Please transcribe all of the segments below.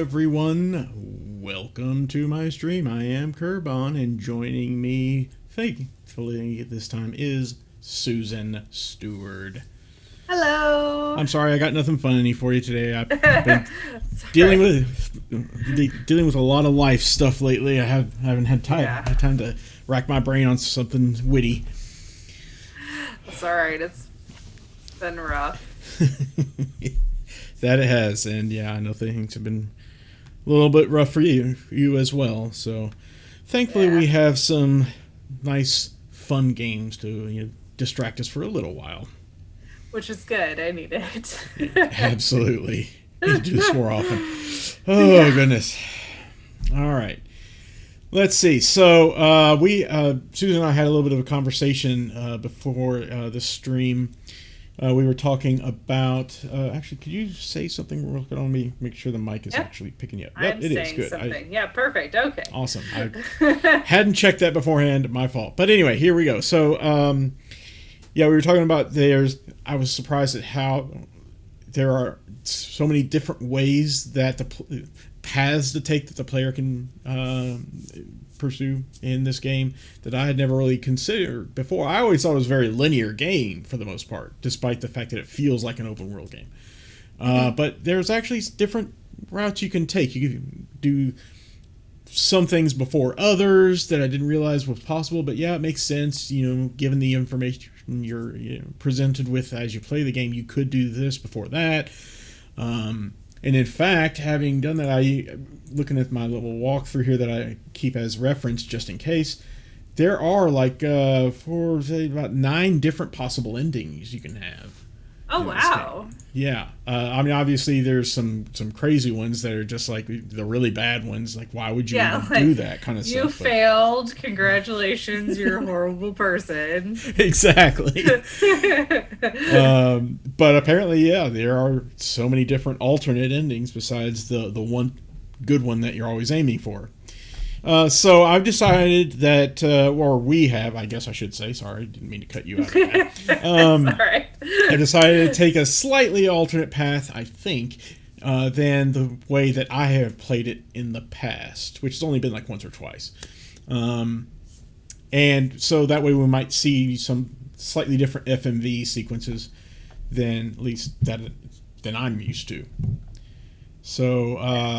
everyone, welcome to my stream. I am Kerbon, and joining me, thankfully this time, is Susan Stewart. Hello. I'm sorry, I got nothing funny for you today. I've been dealing with a lot of life stuff lately. I haven't had time to rack my brain on something witty. It's all right. It's been rough. That it has, and yeah, I know things have been a little bit rough for you as well. So, thankfully, we have some nice, fun games to distract us for a little while. Which is good. I need it. Absolutely, need to do this more often. Oh goodness! All right, let's see. So Susan and I had a little bit of a conversation before the stream. We were talking about... actually, could you say something real quick on me? Make sure the mic is actually picking you up. Yep, it is. Good. Something. Yeah, perfect. Okay. Awesome. I hadn't checked that beforehand. My fault. But anyway, here we go. So, we were talking about I was surprised at how there are so many different ways that the paths to take that the player can pursue in this game that I had never really considered before. I always thought it was a very linear game for the most part, despite the fact that it feels like an open world game. But there's actually different routes you can take. You can do some things before others that I didn't realize was possible, but yeah, it makes sense. Given the information you're presented with as you play the game, you could do this before that. And in fact, having done that, looking at my little walkthrough here that I keep as reference just in case, there are about 9 different possible endings you can have. Oh, wow. Yeah. Obviously, there's some crazy ones that are just like the really bad ones. Like, why would you even do that kind of stuff? You failed. Congratulations. You're a horrible person. Exactly. But apparently, there are so many different alternate endings besides the one good one that you're always aiming for. So I've decided that, or we have, I guess I should say, sorry, didn't mean to cut you out of that. Sorry. I decided to take a slightly alternate path, I think, than the way that I have played it in the past, which has only been like once or twice. And so that way we might see some slightly different FMV sequences than I'm used to. So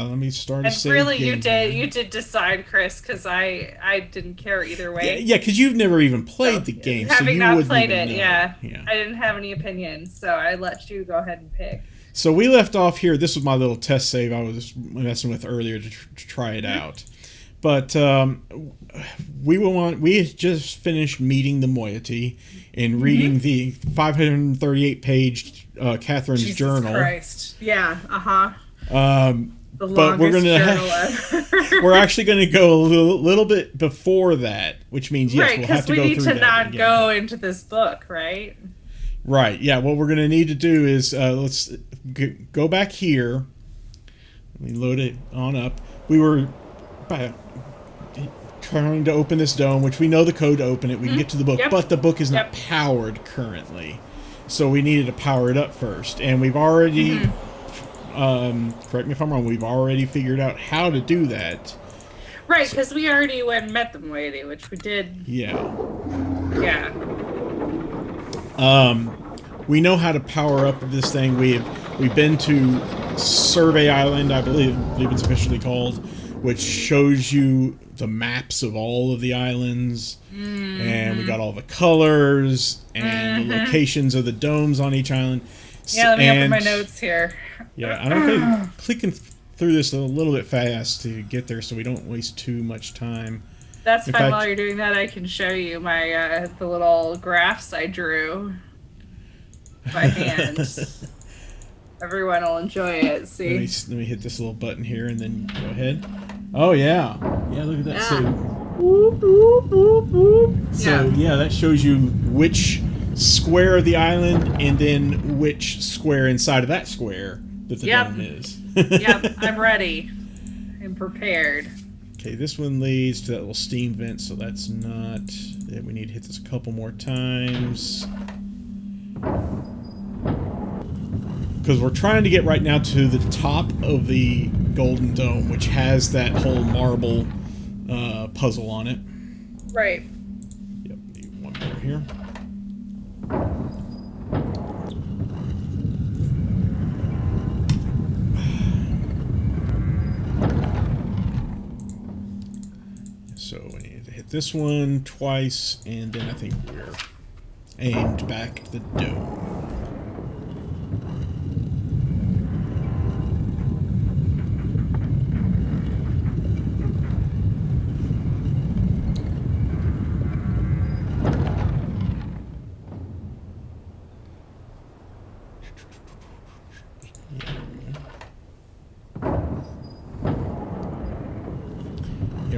let me start. And really, you did decide, Chris, because I didn't care either way. Yeah, because you've never even played the game, so you not played it. Know. Yeah, I didn't have any opinions, so I let you go ahead and pick. So we left off here. This was my little test save I was messing with earlier to try it out. But we had just finished meeting the Moeity and reading the 538-page Catherine's Jesus journal. Christ. Yeah. But we're actually going to go a little bit before that, which means yes, we'll have to go through that. Because we need to not go into this book, right? Right. Yeah. What we're going to need to do is let's go back here. Let me load it on up. We were trying to open this dome, which we know the code to open it. We can get to the book, but the book is not powered currently, so we needed to power it up first, and we've already. Correct me if I'm wrong, we've already figured out how to do that. Right, because we already went and met the Moeity, which we did. Yeah. Yeah. We know how to power up this thing. We've been to Survey Island, I believe it's officially called, which shows you the maps of all of the islands. And we got all the colors and the locations of the domes on each island. Yeah, let me open my notes here. Yeah, I'm clicking through this a little bit fast to get there so we don't waste too much time. That's fine. While you're doing that, I can show you my the little graphs I drew by hand. Everyone will enjoy it. See? Let me hit this little button here and then go ahead. Oh, yeah. Yeah, look at that. Yeah. So, boop, boop, boop, boop. So, yeah, that shows you which square of the island and then which square inside of that square that the dome is. Yep, I'm ready. I'm prepared. Okay, this one leads to that little steam vent, so that's not... Yeah, we need to hit this a couple more times. Because we're trying to get right now to the top of the golden dome, which has that whole marble puzzle on it. Right. Yep, need one more here. So we need to hit this one twice, and then I think we're aimed back at the dome.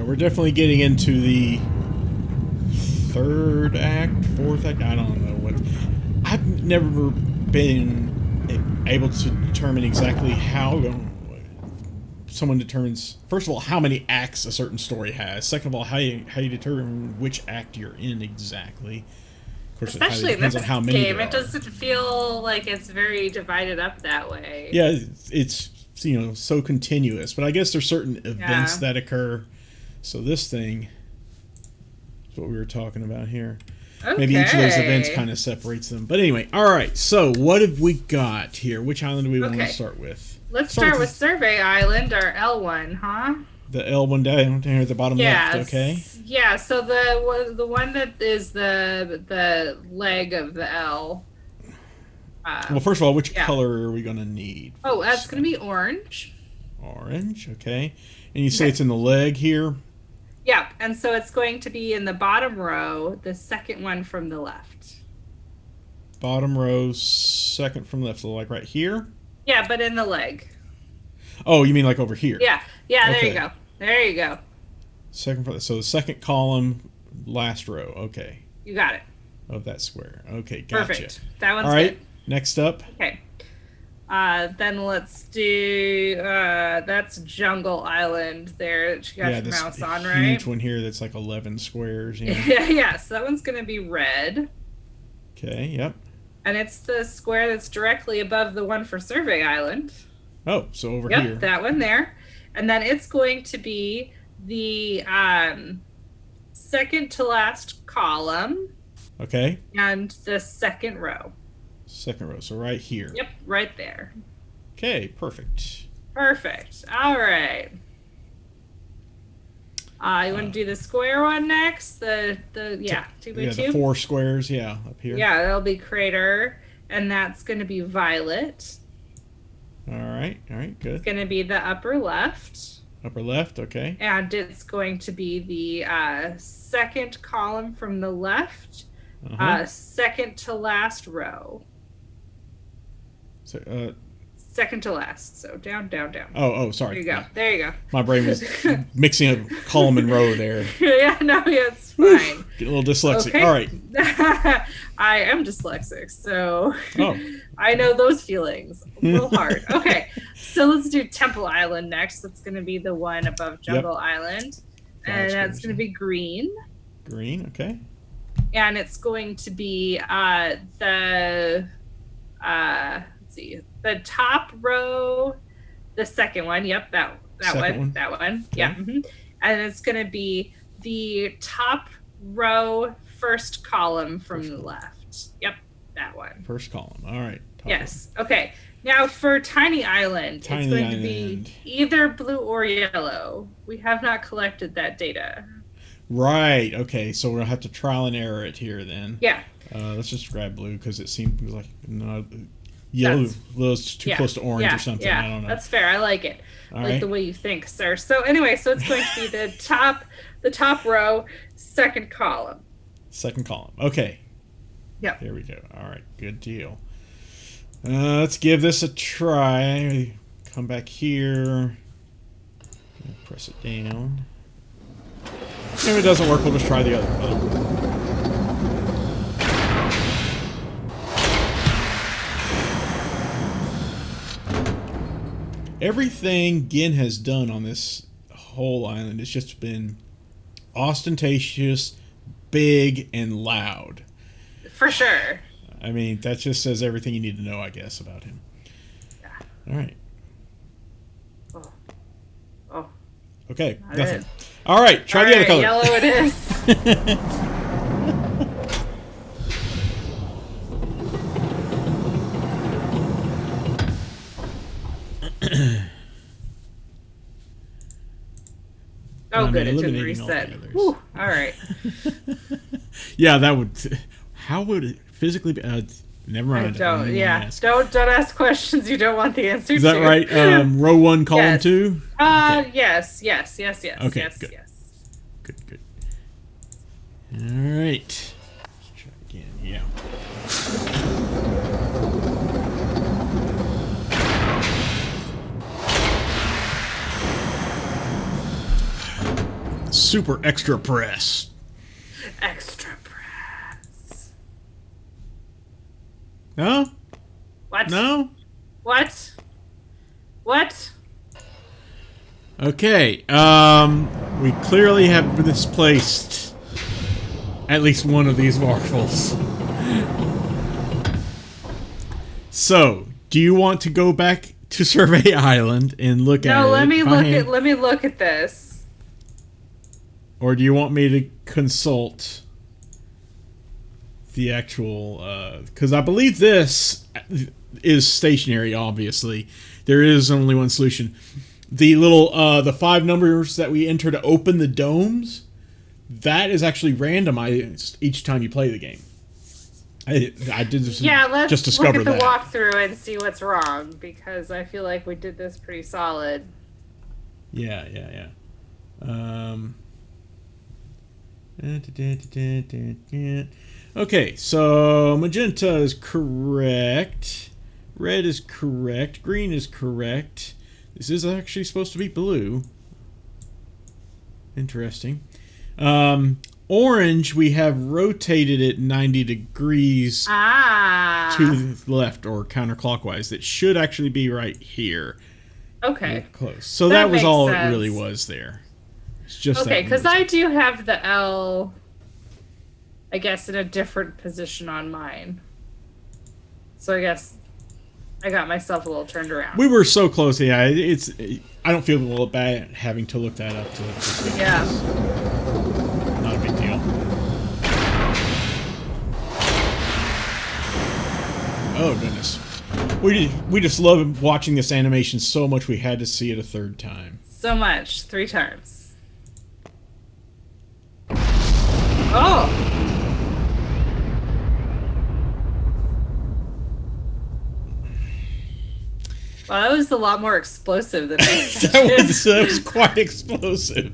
We're definitely getting into the third act, fourth act. I don't know what. I've never been able to determine exactly how someone determines. First of all, how many acts a certain story has. Second of all, how you determine which act you're in exactly. Of course, especially it depends in on how this many game, there it are. doesn't feel like it's very divided up that way. Yeah, it's so continuous. But I guess there's certain events that occur. So this thing is what we were talking about here. Okay. Maybe each of those events kind of separates them. But anyway, all right. So what have we got here? Which island do we want to start with? Let's start with Survey Island, or L1, huh? The L1 down here at the bottom left, okay? Yeah, so the one that is the leg of the L. Well, first of all, which color are we going to need? Oh, that's going to be orange. Orange, okay. And you say it's in the leg here? Yeah, and so it's going to be in the bottom row, the second one from the left. Bottom row, second from left, so like right here? Yeah, but in the leg. Oh, you mean like over here? Yeah, there you go. There you go. Second from so the second column, last row. Okay. You got it. Of that square. Okay, gotcha. Perfect. That one's all right, good. Next up. Okay. Then let's do that's Jungle Island there that you got your mouse on, right? Huge one here that's like 11 squares. Yeah, so that one's going to be red. Okay, yep. And it's the square that's directly above the one for Survey Island. Oh, so over here. Yep, that one there. And then it's going to be the second to last column. Okay. And the second row. Second row, so right here. Yep, right there. Okay, perfect. Perfect. All right. You want to do the square one next? The 2x2? The 4 squares, up here. Yeah, that'll be crater, and that's going to be violet. All right, good. It's going to be the upper left. Upper left, okay. And it's going to be the second column from the left, second to last row. So, second to last. So down, down, down. Oh, sorry. There you go. There you go. My brain was mixing a column and row there. It's fine. Get a little dyslexic. Okay. All right. I am dyslexic, so I know those feelings. A little hard. Okay, so let's do Temple Island next. That's going to be the one above Jungle Island. And that's going to be green. Green, okay. And it's going to be the top row, the second one. Yep, that one. That one. Okay. Yeah. Mm-hmm. And it's going to be the top row, first column from the left. Yep, that one. First column. All right. Yes. Row. Okay. Now for Tiny Island, it's going to be either blue or yellow. We have not collected that data. Right. Okay. So we'll have to trial and error it here then. Yeah. Let's just grab blue because it seems like yellow was too close to orange or something. Yeah. I don't know. That's fair. I like it. All like the way you think, sir. So anyway, so it's going to be the top row, second column. Second column. Okay. Yep. There we go. All right. Good deal. Let's give this a try. Come back here. Press it down. If it doesn't work, we'll just try the other one. Everything Gehn has done on this whole island has just been ostentatious, big, and loud. For sure. I mean, that just says everything you need to know, I guess, about him. Yeah. All right. Oh. Okay, Not nothing. it. All right, try the other color. Yellow it is. Oh, good. It didn't reset. Whew, all right. Yeah, that would... How would it physically be... never mind. Don't ask questions you don't want the answer to. Is that right? Row 1, column 2? Okay. Yes. Okay, yes, good. yes. Good. All right. Let's try again. Yeah. Super extra press. Extra press. No? What? No? What? Okay. We clearly have misplaced at least one of these marbles. So, do you want to go back to Survey Island and look at it? No, let me look at this. Or do you want me to consult the actual... because I believe this is stationary, obviously. There is only one solution. The little, the 5 numbers that we enter to open the domes, that is actually randomized each time you play the game. I did this let's just discover look at the that. walkthrough and see what's wrong, because I feel like we did this pretty solid. Yeah. Okay, so magenta is correct. Red is correct. Green is correct. This is actually supposed to be blue. Interesting. Orange, we have rotated it 90 degrees to the left, or counterclockwise. It should actually be right here. Okay. Close. So that was all sense. it really was there. It's just okay, because I do have the L, I guess, in a different position on mine. So I guess I got myself a little turned around. We were so close. Yeah, I don't feel a little bad having to look that up. Yeah. Not a big deal. Oh, goodness. We just love watching this animation so much we had to see it a 3rd time. So much. 3 times. Oh! Well, that was a lot more explosive than I expected. that was quite explosive.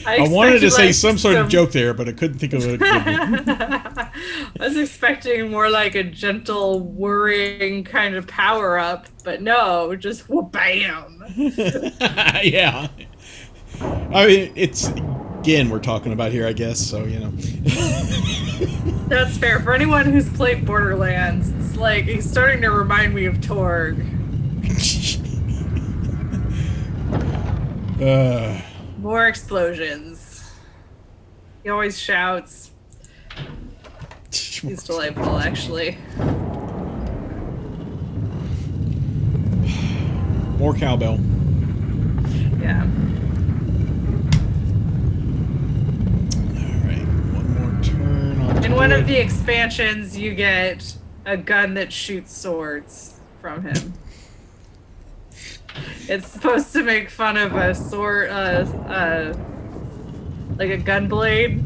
I wanted to say some sort of joke there, but I couldn't think of it. I was expecting more like a gentle, worrying kind of power-up, but no, just bam! Yeah. I mean, it's Gehn we're talking about here, I guess, so, you know. That's fair. For anyone who's played Borderlands, it's like, he's starting to remind me of Torg. More explosions. He always shouts. He's delightful, actually. More cowbell. Yeah. In one of the expansions, you get a gun that shoots swords from him. It's supposed to make fun of a sword, like a gun blade.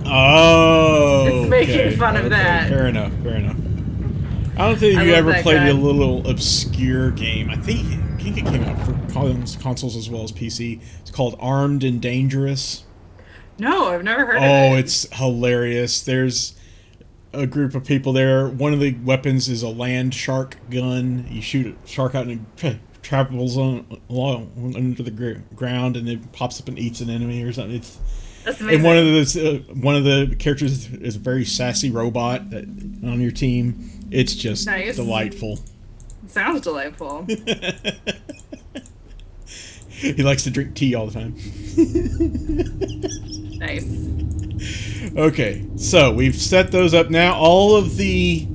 Oh, it's making fun of that. Fair enough. I don't think you ever played a little obscure game. I think it came out for consoles as well as PC. It's called Armed and Dangerous. No, I've never heard of it. Oh, it's hilarious. There's a group of people there. One of the weapons is a land shark gun. You shoot a shark out and it travels along under the ground and it pops up and eats an enemy or something. That's amazing. And one of the characters is a very sassy robot that on your team. It's just delightful. It sounds delightful. He likes to drink tea all the time. Nice. Okay, so we've set those up now. All of the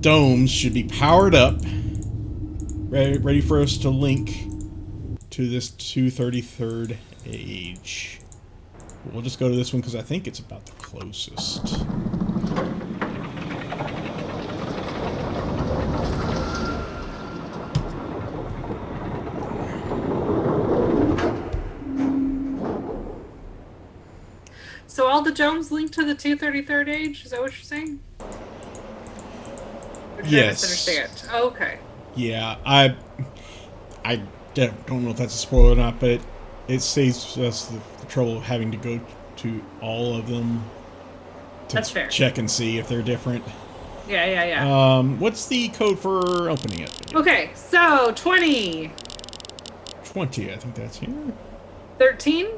domes should be powered up. Ready for us to link to this 233rd age. We'll just go to this one because I think it's about the closest. So all the domes link to the 233rd age? Is that what you're saying? Or did I misunderstand? Oh, okay. Yeah, I don't know if that's a spoiler or not, but it saves us the trouble of having to go to all of them to check and see if they're different. Yeah. What's the code for opening it? Okay, so 20. 20, I think that's here. 13.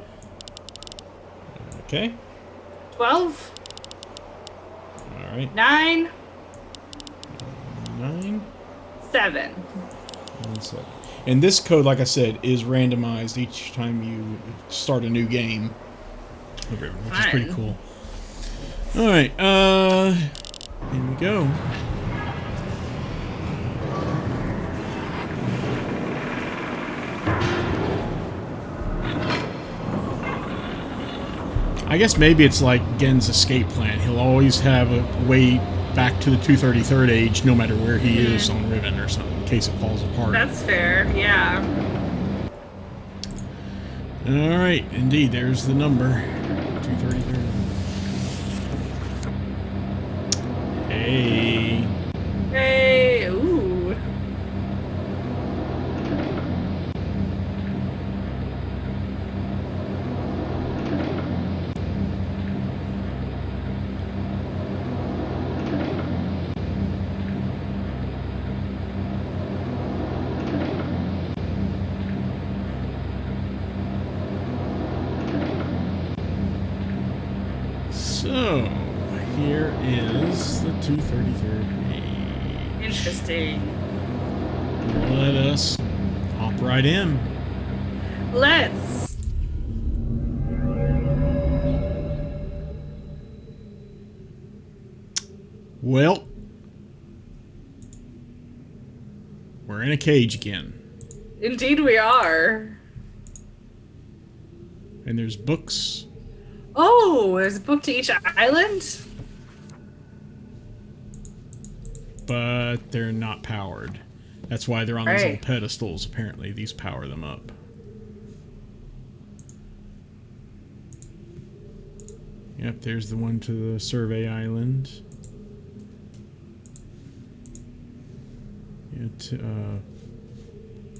Okay. 12. All right. 9. 9. 7. And 7. And this code, like I said, is randomized each time you start a new game, which is pretty cool. All right, here we go. I guess maybe it's like Gehn's escape plan. He'll always have a way back to the 233rd age, no matter where he is on Riven or something, in case it falls apart. That's fair, yeah. Alright, indeed, there's the number. 233rd. Hey. Hey, ooh. So, here is the 233rd age. Interesting. Let us hop right in. Let's. Well, we're in a cage again. Indeed we are. And there's books. Oh, there's a book to each island? But they're not powered. That's why they're on these little pedestals, apparently. These power them up. Yep, there's the one to the survey island.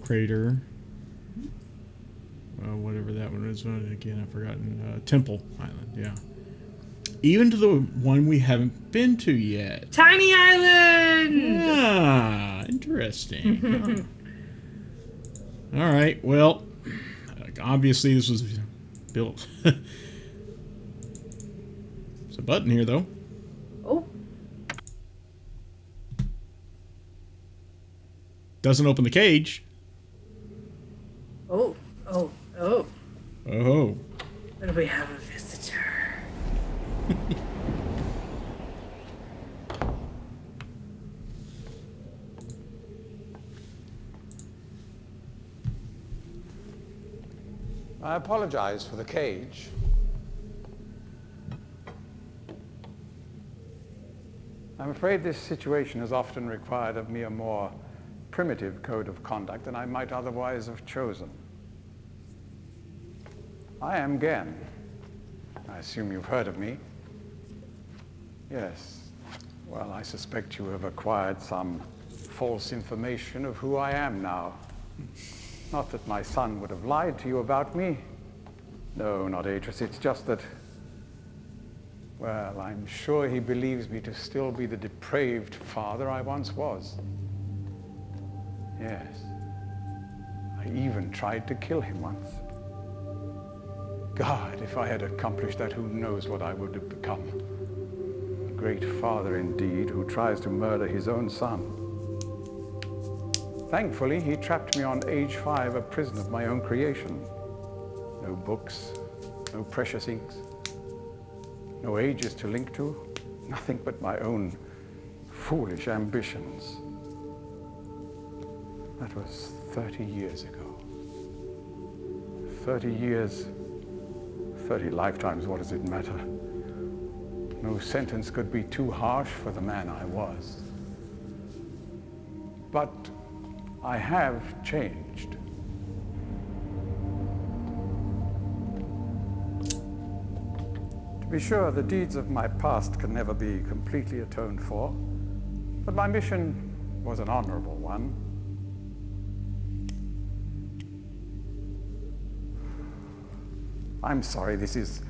Crater. Whatever that one is. Again, I've forgotten. Temple Island, yeah. Even to the one we haven't been to yet. Tiny Island! Ah, interesting. Huh. All right, well, obviously this was built. There's a button here, though. Oh. Doesn't open the cage. Oh. Oh. What do we have a visitor? I apologize for the cage. I'm afraid this situation has often required of me a more primitive code of conduct than I might otherwise have chosen. I am Gehn. I assume you've heard of me. Yes. Well, I suspect you have acquired some false information of who I am now. Not that my son would have lied to you about me. No, not Atris. It's just that, well, I'm sure he believes me to still be the depraved father I once was. Yes. I even tried to kill him once. God, if I had accomplished that, who knows what I would have become. A great father indeed, who tries to murder his own son. Thankfully, he trapped me on age 5, a prison of my own creation. No books, no precious inks, no ages to link to, nothing but my own foolish ambitions. That was 30 years ago. 30 years, 30 lifetimes, what does it matter? No sentence could be too harsh for the man I was. But I have changed. To be sure, the deeds of my past can never be completely atoned for, but my mission was an honorable one. I'm sorry, this is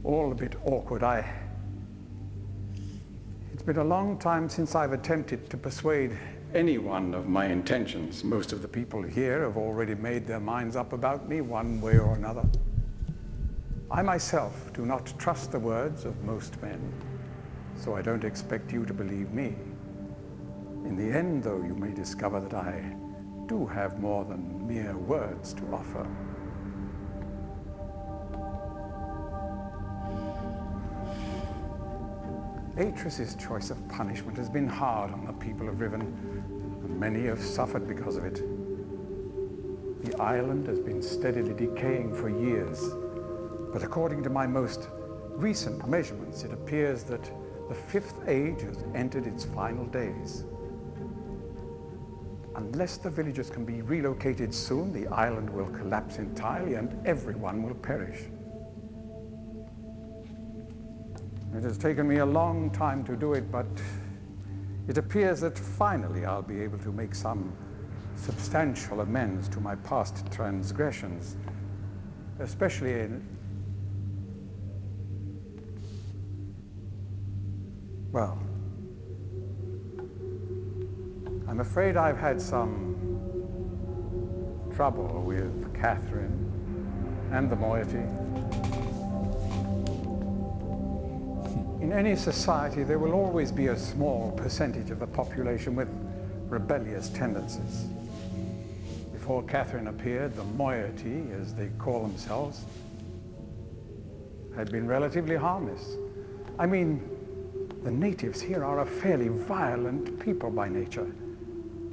all a bit awkward. It's been a long time since I've attempted to persuade anyone of my intentions. Most of the people here have already made their minds up about me one way or another. I myself do not trust the words of most men, so I don't expect you to believe me. In the end, though, you may discover that I do have more than mere words to offer. Atris's choice of punishment has been hard on the people of Riven, and many have suffered because of it. The island has been steadily decaying for years, but according to my most recent measurements, it appears that the Fifth Age has entered its final days. Unless the villagers can be relocated soon, the island will collapse entirely and everyone will perish. It has taken me a long time to do it, but it appears that finally I'll be able to make some substantial amends to my past transgressions, especially in... Well, I'm afraid I've had some trouble with Catherine and the Moeity. In any society, there will always be a small percentage of the population with rebellious tendencies. Before Catherine appeared, the Moeity, as they call themselves, had been relatively harmless. I mean, the natives here are a fairly violent people by nature,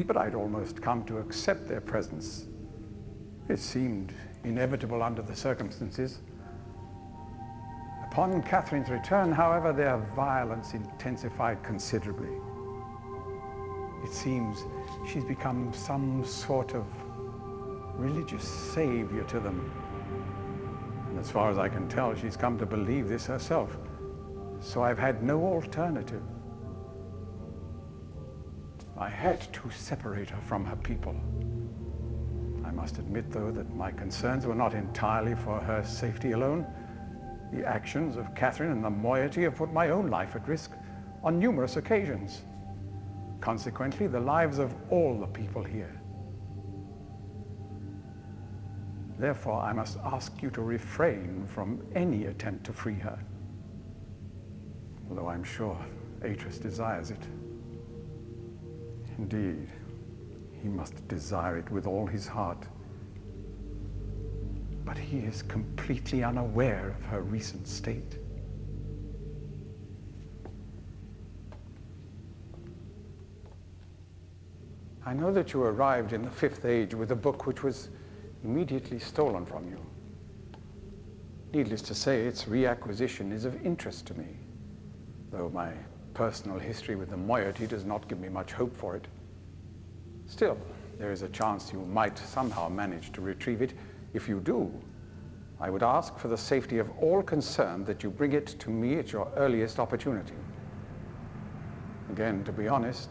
but I'd almost come to accept their presence. It seemed inevitable under the circumstances. Upon Catherine's return, however, their violence intensified considerably. It seems she's become some sort of religious savior to them. And as far as I can tell, she's come to believe this herself. So I've had no alternative. I had to separate her from her people. I must admit, though, that my concerns were not entirely for her safety alone. The actions of Catherine and the Moeity have put my own life at risk on numerous occasions. Consequently, the lives of all the people here. Therefore, I must ask you to refrain from any attempt to free her. Although I'm sure Atris desires it. Indeed, he must desire it with all his heart. But he is completely unaware of her recent state. I know that you arrived in the Fifth Age with a book which was immediately stolen from you. Needless to say, its reacquisition is of interest to me, though my personal history with the Moeity does not give me much hope for it. Still, there is a chance you might somehow manage to retrieve it. If you do, I would ask for the safety of all concerned that you bring it to me at your earliest opportunity. Again, to be honest,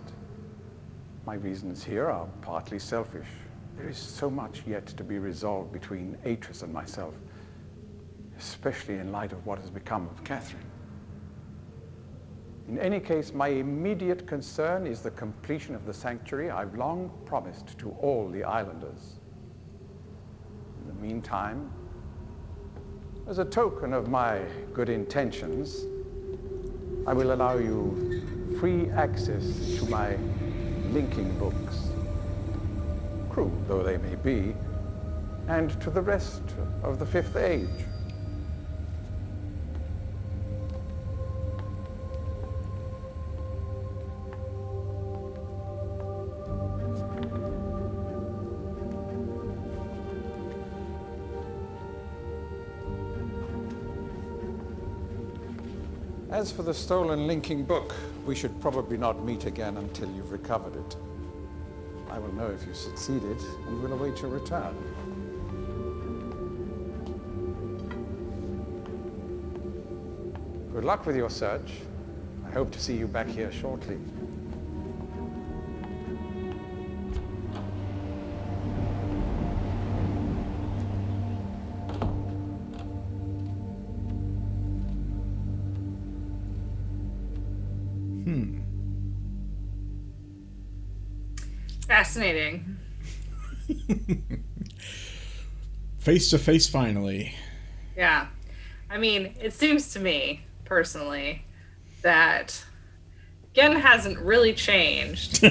my reasons here are partly selfish. There is so much yet to be resolved between Atris and myself, especially in light of what has become of Catherine. In any case, my immediate concern is the completion of the sanctuary I've long promised to all the islanders. In the meantime, as a token of my good intentions, I will allow you free access to my linking books, crude though they may be, and to the rest of the Fifth Age. As for the stolen linking book, we should probably not meet again until you've recovered it. I will know if you succeeded, and will await your return. Good luck with your search. I hope to see you back here shortly. Fascinating. Face to face, finally. Yeah. I mean, it seems to me, personally, that Gehn hasn't really changed.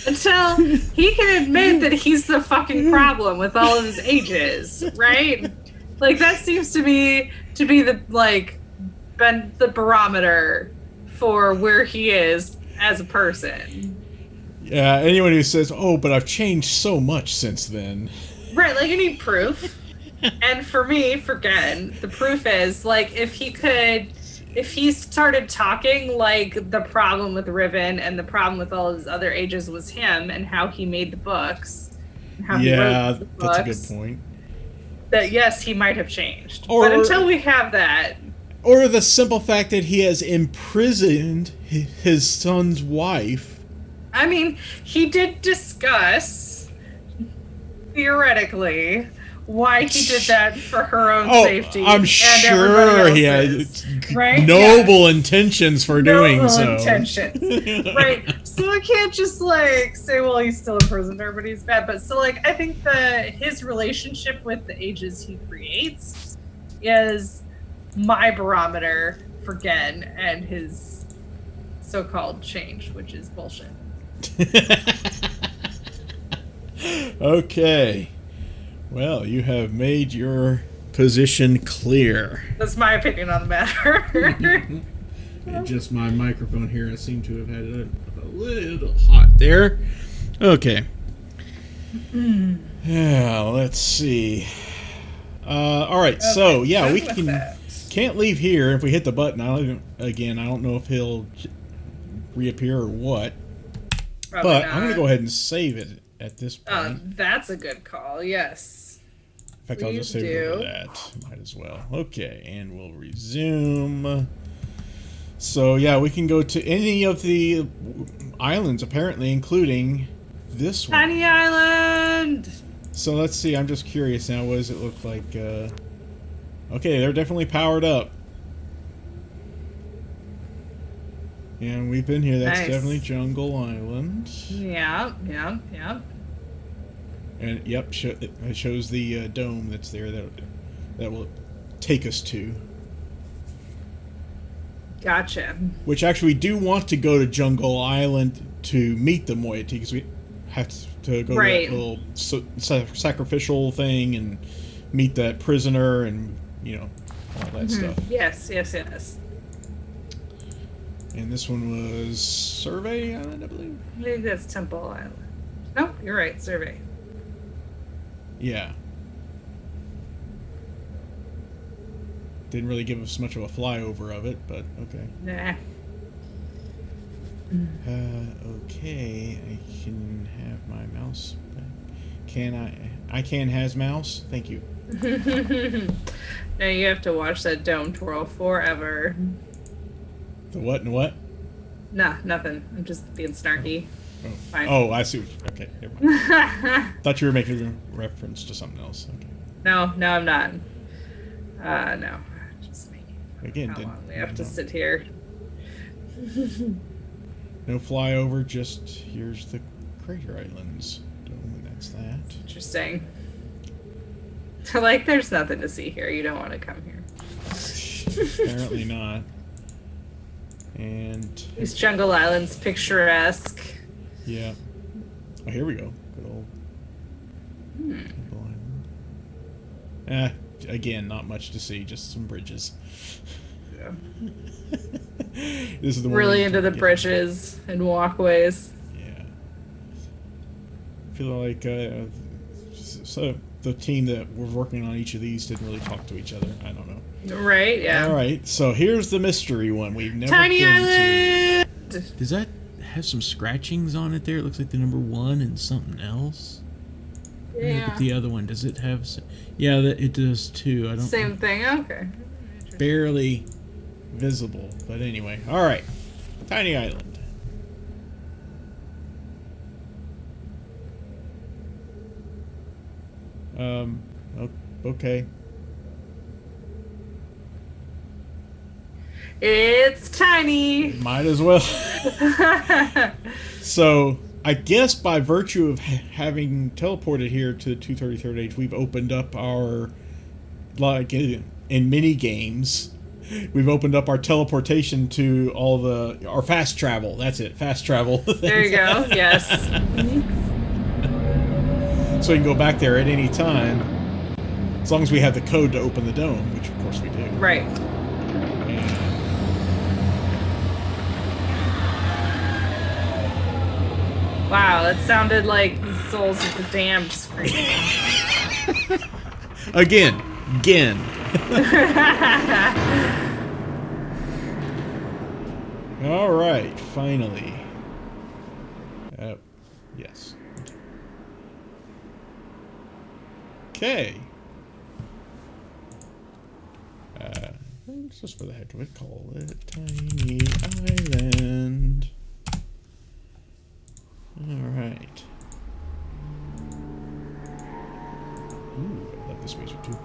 Until he can admit that he's the fucking problem with all of his ages, right? Like, that seems to be the, like, been the barometer for where he is as a person. Yeah, anyone who says, "Oh, but I've changed so much since then." Right, like, you need proof. And for me, for Gehn, the proof is, like, if he started talking like the problem with Riven and the problem with all his other ages was him and how he made the books, and how he wrote the books, that's a good point. That, yes, he might have changed. Or, but until we have that... Or the simple fact that he has imprisoned his son's wife. I mean, he did discuss, theoretically, why he did that for her own safety. I'm sure he had noble intentions for doing so. Noble intentions. Right. So I can't just, like, say, well, he's still a prisoner, but he's bad. But so, like, I think his relationship with the ages he creates is my barometer for Gehn and his so-called change, which is bullshit. Okay. Well, you have made your position clear. That's my opinion on the matter. And just my microphone here, I seem to have had it a little hot there. Okay. Yeah, let's see. All right, okay, so yeah, we can't leave here if we hit the button. I don't know if he'll reappear or what. Probably but not. I'm going to go ahead and save it at this point. That's a good call, yes. In fact, I'll just save it over that. Might as well. Okay, and we'll resume. So, yeah, we can go to any of the islands, apparently, including this one. Tiny Island! So, let's see. I'm just curious now. What does it look like? Okay, they're definitely powered up. And we've been here. That's definitely Jungle Island. Yeah. And yep, it shows the dome that's there that will take us to. Gotcha. Which actually we do want to go to Jungle Island to meet the Moeity because we have to go to that little sacrificial thing and meet that prisoner and all that stuff. Yes. And this one was Survey Island, I believe? I think that's Temple Island. No, you're right, Survey. Yeah. Didn't really give us much of a flyover of it, but okay. Nah. Okay, I can have my mouse back. Can I? I can has mouse? Thank you. Now you have to watch that dome twirl forever. The what and what? Nah, nothing. I'm just being snarky. Oh, fine. Oh, I see. Okay, never mind. Thought you were making a reference to something else. Okay. No, I'm not. No. Just making. Again, how long we have to sit here. No flyover, just here's the Crater Islands. And that's that. Interesting. Like, there's nothing to see here. You don't want to come here. Apparently not. And these Jungle Islands, picturesque. Yeah. Oh, here we go. Good old Jungle Island. Again, not much to see, just some bridges. Yeah. This is the one really into the bridges and walkways. Yeah. I feel like the team that was working on each of these didn't really talk to each other. I don't know. Right, yeah. All right, so here's the mystery one we've never Tiny been Island! to. Does that have some scratchings on it there? It looks like the number 1 and something else. Yeah. But the other one, does it have... Yeah, it does too. I don't... Same thing, okay. Barely visible, but anyway. All right, Tiny Island. Okay. It's tiny. Might as well. So, I guess by virtue of having teleported here to the 233rd age, we've opened up our, like in mini games, we've opened up our teleportation to our fast travel. That's it, fast travel. There you go. Yes. So we can go back there at any time, as long as we have the code to open the dome, which of course we do. Right. And Wow, that sounded like the Souls of the Damned screaming. again. All right, finally. Yes. Okay. Just for the heck of it, call it Tiny Island. All right. Ooh, I love this music too.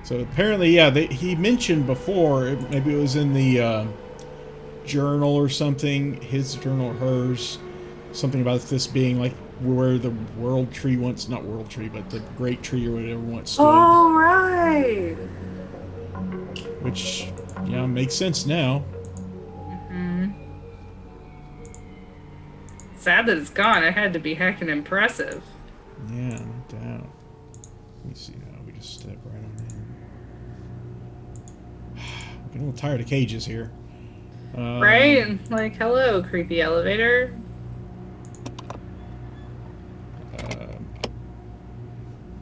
So apparently, yeah, he mentioned before, maybe it was in the journal or something, his journal or hers, something about this being like where the world tree once, not world tree, but the great tree or whatever once stood. Oh, right. Which, yeah, makes sense now. Mm-hmm. Sad that it's gone. It had to be heckin' impressive. Yeah, no doubt. Let me see now. We just step right on in. I'm getting a little tired of cages here. Right? Like, hello, creepy elevator.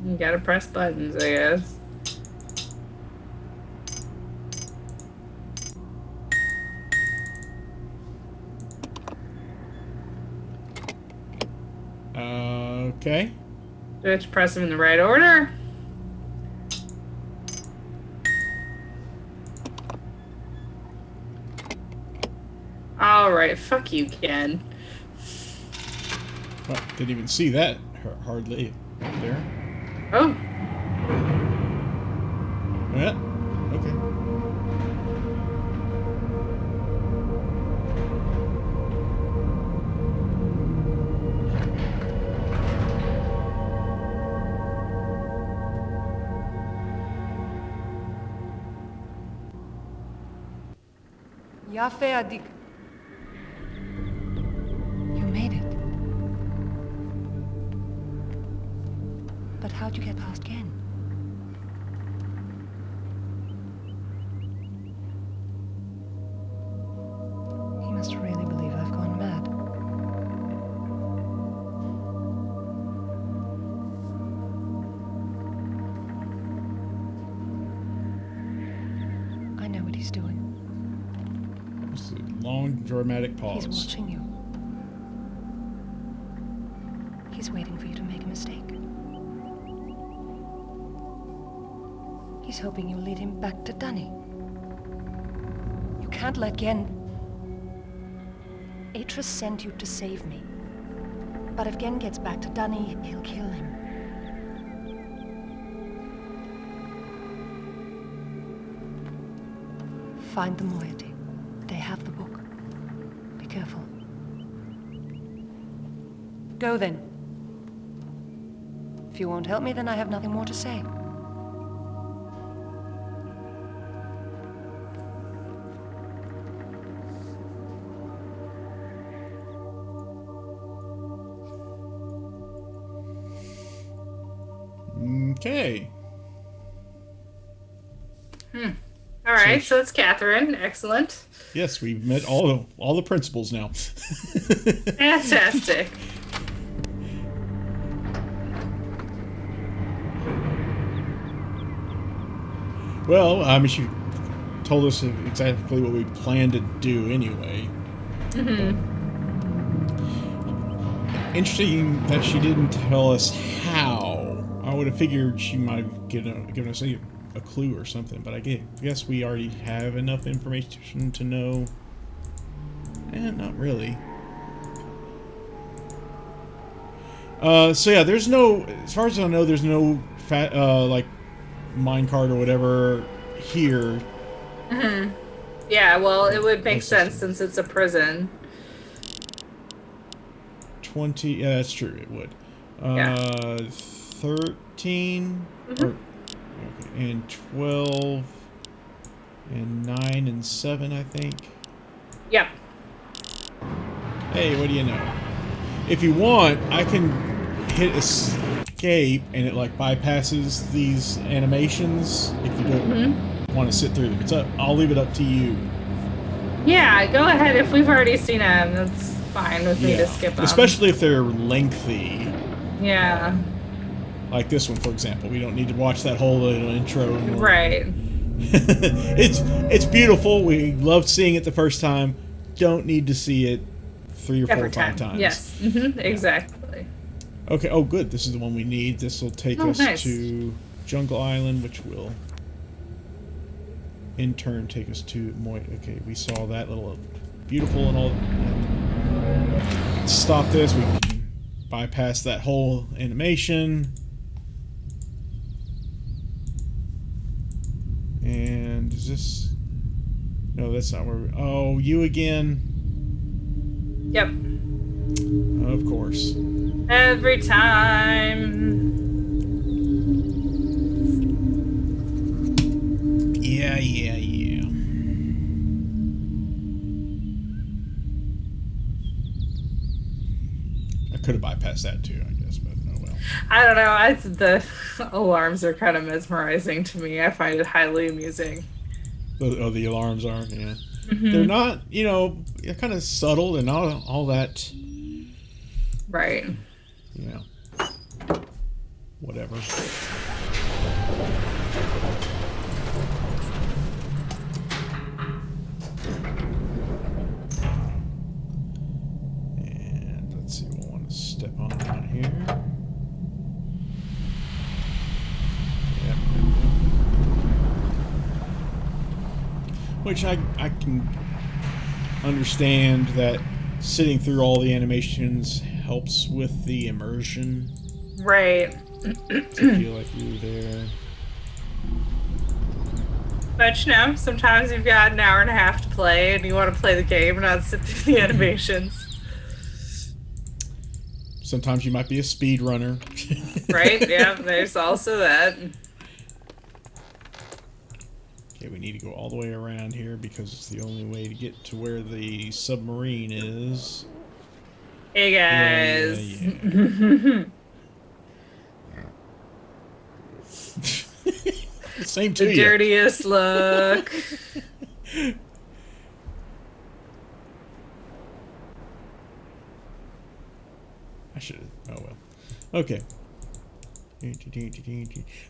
You gotta press buttons, I guess. Okay. Do I have to press them in the right order? Alright, fuck you, Ken. Well, didn't even see that hardly there. Oh. Yeah. Okay. Yafe Adik. You made it. But how'd you get past Gehn? He must really believe I've gone mad. I know what he's doing. Just a long, dramatic pause. He's watching you. He's waiting for you to make a mistake. He's hoping you'll lead him back to Dunny. You can't let Gehn... Atris sent you to save me. But if Gehn gets back to Dunny, he'll kill him. Find the Moeity. They have the book. Be careful. Go then. If you won't help me, then I have nothing more to say. Okay. All right, so it's Catherine. Excellent. Yes, we've met all the principals now. Fantastic. Well, I mean, she told us exactly what we planned to do anyway. Interesting that she didn't tell us how. I would have figured she might have given us a clue or something, but I guess we already have enough information to know. Not really. So yeah, there's no, as far as I know, there's no like minecart or whatever here. Yeah, well, it would make sense since it's a prison. 20, yeah, that's true, it would. 13, or, okay, and 12, and 9 and 7, I think. Yep. Hey, what do you know? If you want, I can hit escape and it like bypasses these animations if you don't want to sit through them. It's up. I'll leave it up to you. Yeah, go ahead. If we've already seen them, that's fine with me to skip them. Especially if they're lengthy. Yeah. Like this one, for example. We don't need to watch that whole little intro anymore. Right. It's beautiful. We loved seeing it the first time. Don't need to see it 3 or 4 or 5 times. Yes. Exactly. Okay. Oh, good. This is the one we need. This will take us to Jungle Island, which will in turn take us to Moeity. Okay, we saw that little beautiful and all. Stop this. We can bypass that whole animation. And is this? No, that's not where we... Oh, you again? Yep. Of course. Every time. Yeah. I could have bypassed that too, I guess, but oh well. I don't know. The alarms are kind of mesmerizing to me. I find it highly amusing. Oh, the alarms are, yeah. They're not, they're kind of subtle and not all that. Right. Whatever. And let's see, we'll want to step on down here. Yep. Which I can understand that sitting through all the animations helps with the immersion. Right. To feel like you're there. But sometimes you've got an hour and a half to play and you want to play the game and not sit through the animations. Sometimes you might be a speedrunner. Right, yeah, there's also that. Okay, we need to go all the way around here because it's the only way to get to where the submarine is. Hey guys. Yeah. Same to the you. Dirtiest look. I should have. Oh well. Okay.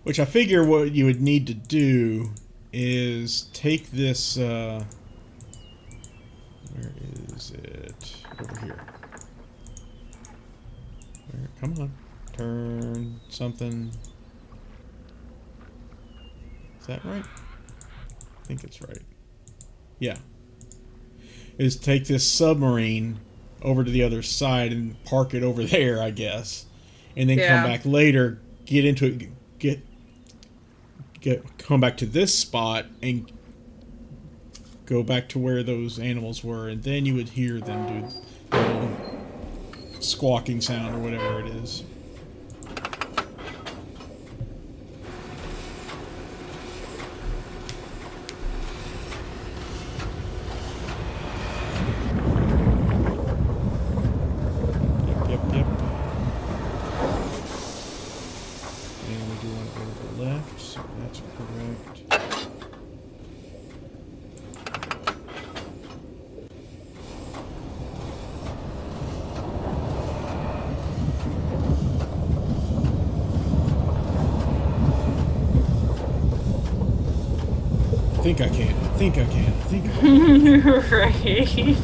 Which I figure what you would need to do is take this. Where is it? Over here. Come on. Turn something. Is that right? I think it's right. Yeah. Is take this submarine over to the other side and park it over there, I guess. And then come back later, get into it, come back to this spot and go back to where those animals were, and then you would hear them do the squawking sound or whatever it is. Yep. And we do want to go to the left, so that's correct. think I can. I think I can. I think I can. Right.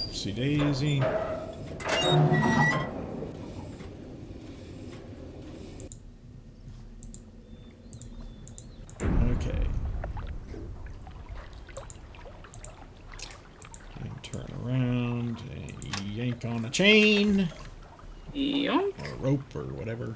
Oopsie daisy. Okay. And turn around and yank on a chain. Yoink. Or rope or whatever.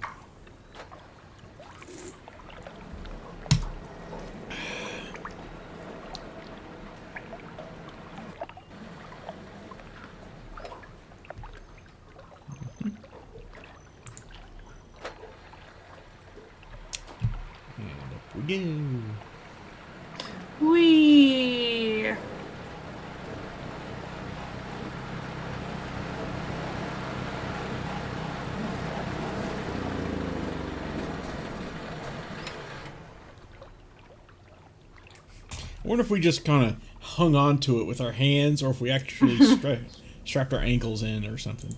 Go. Whee! I wonder if we just kind of hung on to it with our hands, or if we actually strapped our ankles in or something.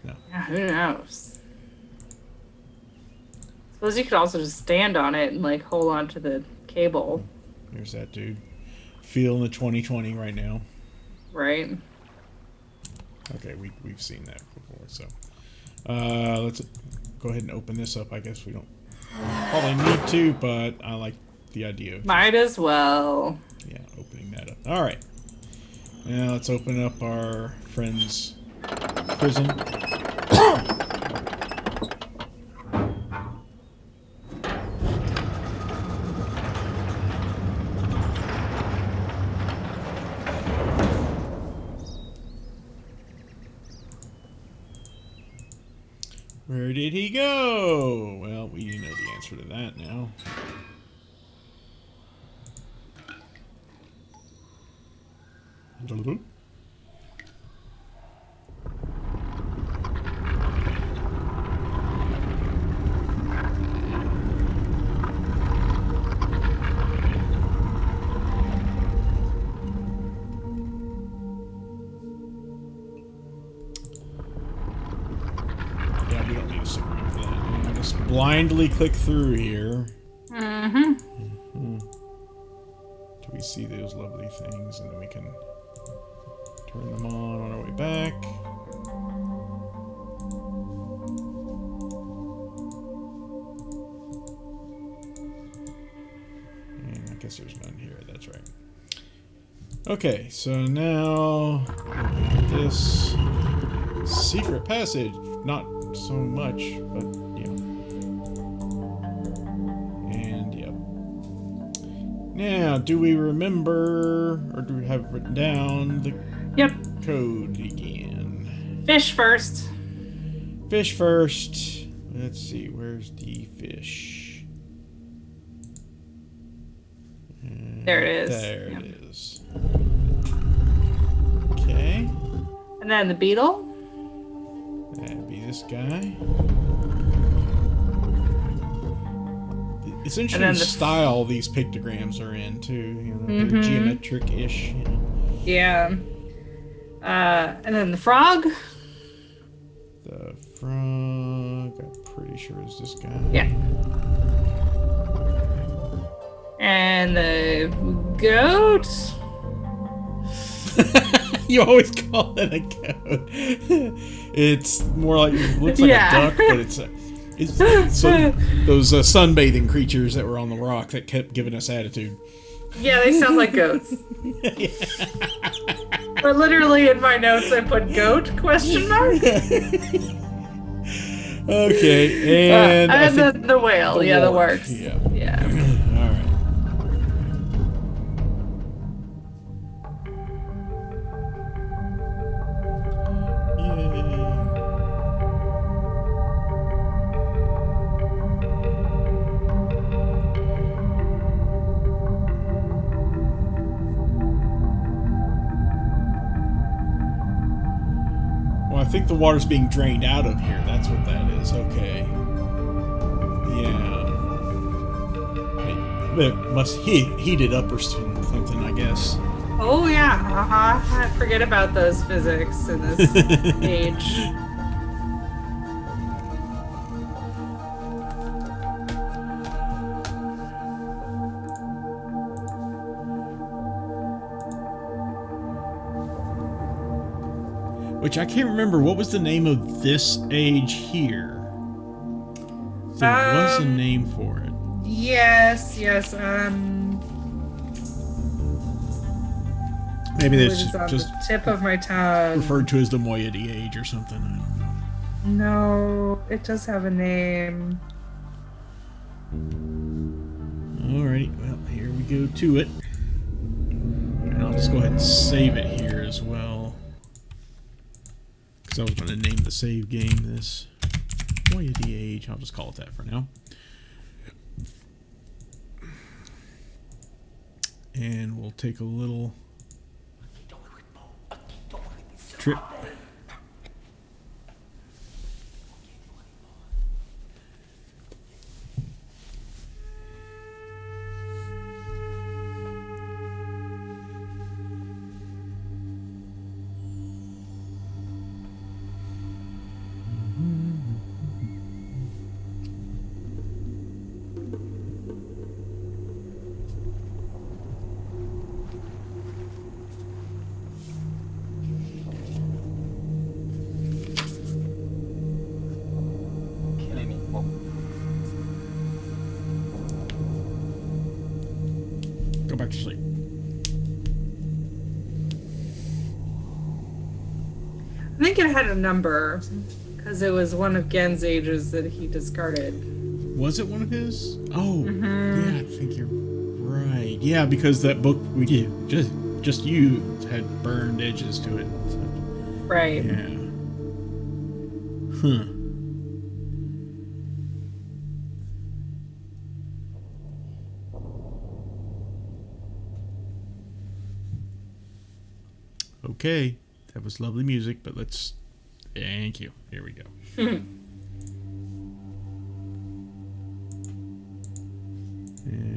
No. Yeah, who knows? Suppose you could also just stand on it and like hold on to the cable. There's that dude. Feeling the 2020 right now. Right. Okay, we've seen that before, so let's go ahead and open this up. I guess we don't probably need to, but I like the idea of Might as well. yeah, opening that up. All right, now let's open up our friend's prison. Where did he go? Well, we know the answer to that now. Yeah, we don't need to stick around for that. We'll just blindly click through here. Mm-hmm. Till we see those lovely things, and then we can turn them on our way back. And I guess there's none here, that's right. Okay, so now this secret passage, not so much, but yeah. And yeah. Now, do we remember, or do we have it written down the code again? Fish first. Fish first. Let's see, where's the fish? There it is. There it is. Okay. And then the beetle. That'd be this guy. It's interesting the style these pictograms are in, too. You know, they're geometric-ish. You know. Yeah. And then the frog. The frog, I'm pretty sure is this guy. Yeah. And the goat. You always call it a goat. It's more like, it looks like a duck, but it's so those sunbathing creatures that were on the rock that kept giving us attitude. Yeah, they sound like goats. But literally in my notes I put goat ? Okay, and I think the whale. Yeah, that works. Yeah. Yeah. All right. I think the water's being drained out of here. That's what that is. Okay. Yeah. It must heat it up or something, I guess. Oh yeah, I forget about those physics in this age. Which I can't remember. What was the name of this age here? There was a name for it. Yes. Maybe It that's is on just the tip of my tongue. referred to as the Moeity age or something. I don't know. No, it does have a name. Alrighty, well, here we go to it. And I'll just go ahead and save it here as well. Because I was going to name the save game this Moeity age. I'll just call it that for now. And we'll take a little trip. Go back to sleep. I think it had a number because it was one of Gehn's ages that he discarded. Was it one of his? Oh, yeah, I think you're right. Yeah, because that book we did, just you had burned edges to it. So, Right. yeah. Huh. Okay, that was lovely music, but let's... Thank you. Here we go. And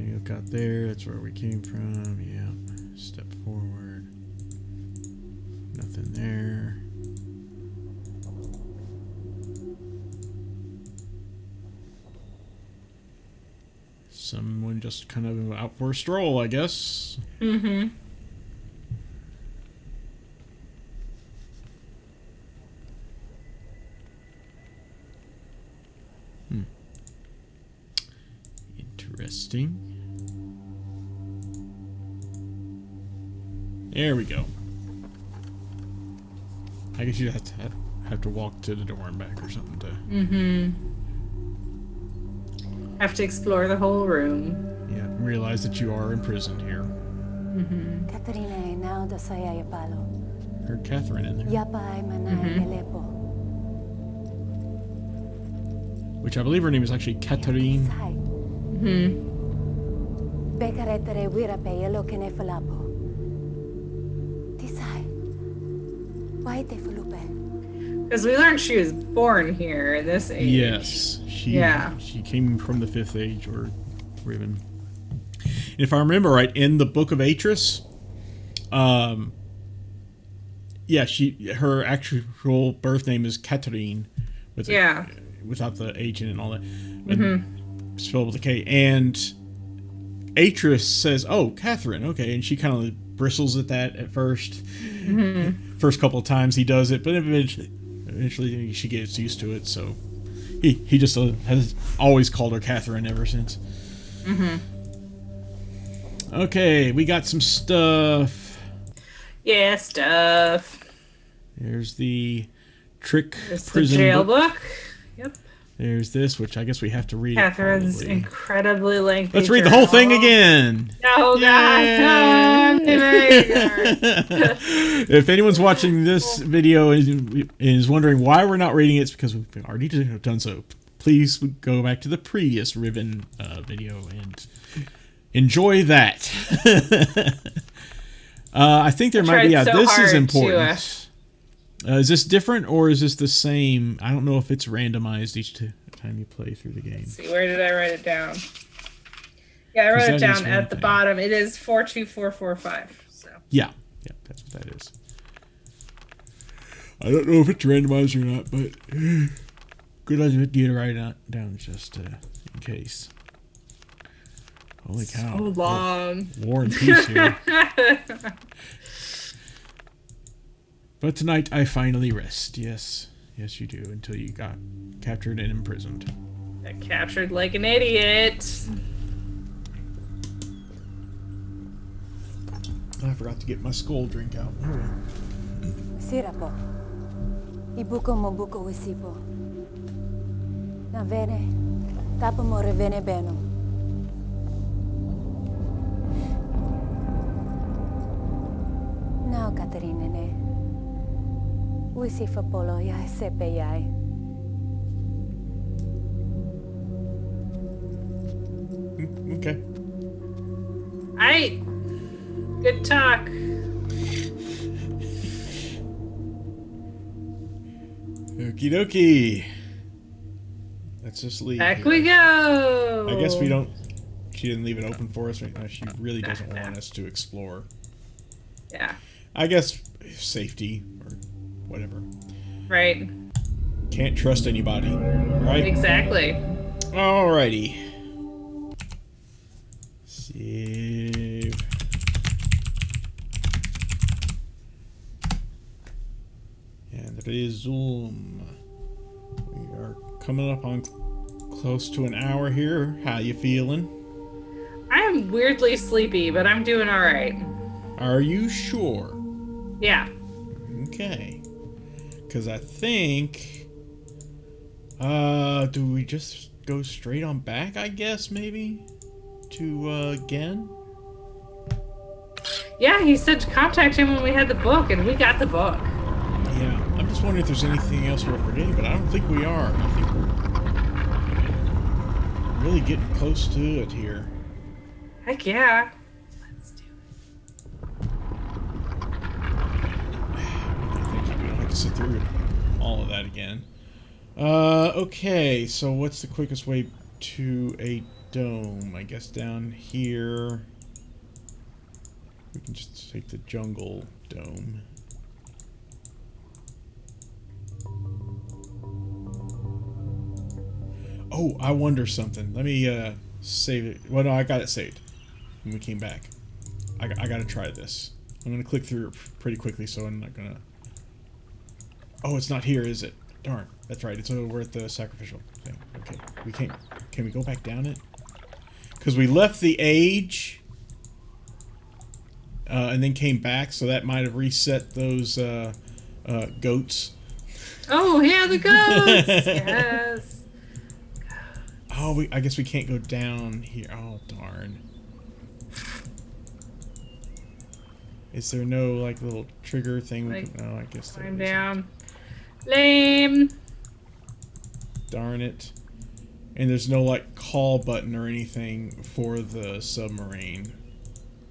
you got there. That's where we came from. Yeah. Step forward. Nothing there. Someone just kind of out for a stroll, I guess. Mm-hmm. Interesting. There we go. I guess you have to walk to the door and back or something to... Mm-hmm. Have to explore the whole room. Yeah, realize that you are imprisoned here. Mm-hmm. Katarina now da saya palo. Heard Catherine in there. Yapa manay elepo. Which I believe her name is actually Catherine. Mm-hmm. Bekaretere wira pe yelo kene falapo. Tisai. Why te fulupe? Because we learned she was born here in this age. Yes, she came from the 5th age, or Riven. And if I remember right, in the Book of Atris, yeah, her actual birth name is Catherine, without the H in it and all that, spelled with a K. And Atris says, "Oh, Catherine, okay," and she kind of bristles at that at first. First couple of times he does it, but eventually she gets used to it. So he just has always called her Catherine ever since. Okay, we got some stuff. Yeah, stuff. There's the trick There's prison the jail book. book. Yep. There's this, which I guess we have to read. Catherine's probably. incredibly lengthy. Let's read the whole thing again. Oh, God. If anyone's watching this video and is wondering why we're not reading it, it's because we've already done so. Please go back to the previous Riven video and enjoy that. I think there might be... Yeah, so this is hard important. Is this different or is this the same? I don't know if it's randomized each time you play through the game. Let's see, where did I write it down? Yeah, I wrote it That is down one at the thing. bottom. It is 42445. So Yeah, that's what that is. I don't know if it's randomized or not, but good idea to write it down just in case. Holy cow! so long. War and peace here. But tonight I finally rest. Yes, you do. Until you got captured and imprisoned. Got captured like an idiot. I forgot to get my skull drink out. Oh, well. Sira po. Ibuko mo buko wisipo. Na vene. Tapo mo revene beno. Now, Katerina ne. Wisifa polo ya sepe yai. Okay. Alright. Good talk. Okie dokie. Let's just leave. Back here. we go. I guess we don't. She didn't leave it open for us right now. She really doesn't want us to explore. Yeah. I guess safety or whatever. Right. Can't trust anybody, right? Exactly. Alrighty. Save. And resume. We are coming up on close to an hour here. How you feeling? I am weirdly sleepy, but I'm doing all right. Are you sure? Yeah. Okay. Because I think... do we just go straight on back, I guess, maybe? To, Gehn? Yeah, he said to contact him when we had the book, and we got the book. Yeah. I'm just wondering if there's anything else we're forgetting, but I don't think we are. I think we're really getting close to it here. Heck yeah. Let's do it. Thank you. We don't have to sit through all of that again. Okay, so what's the quickest way to a dome? I guess down here. We can just take the jungle dome. Oh, I wonder something. Let me save it. Well, no, I got it saved when we came back. I got to try this. I'm going to click through it pretty quickly, so I'm not going to... Oh, it's not here, is it? Darn. That's right. It's over at the sacrificial thing. Okay. We can't... Can we go back down it? Because we left the age... and then came back, so that might have reset those goats. Oh, yeah, the goats! Yes. Oh, I guess we can't go down here. Oh, darn. Is there no, like, little trigger thing? Like, no, I guess there climb isn't. down. Lame. Darn it. And there's no, like, call button or anything for the submarine.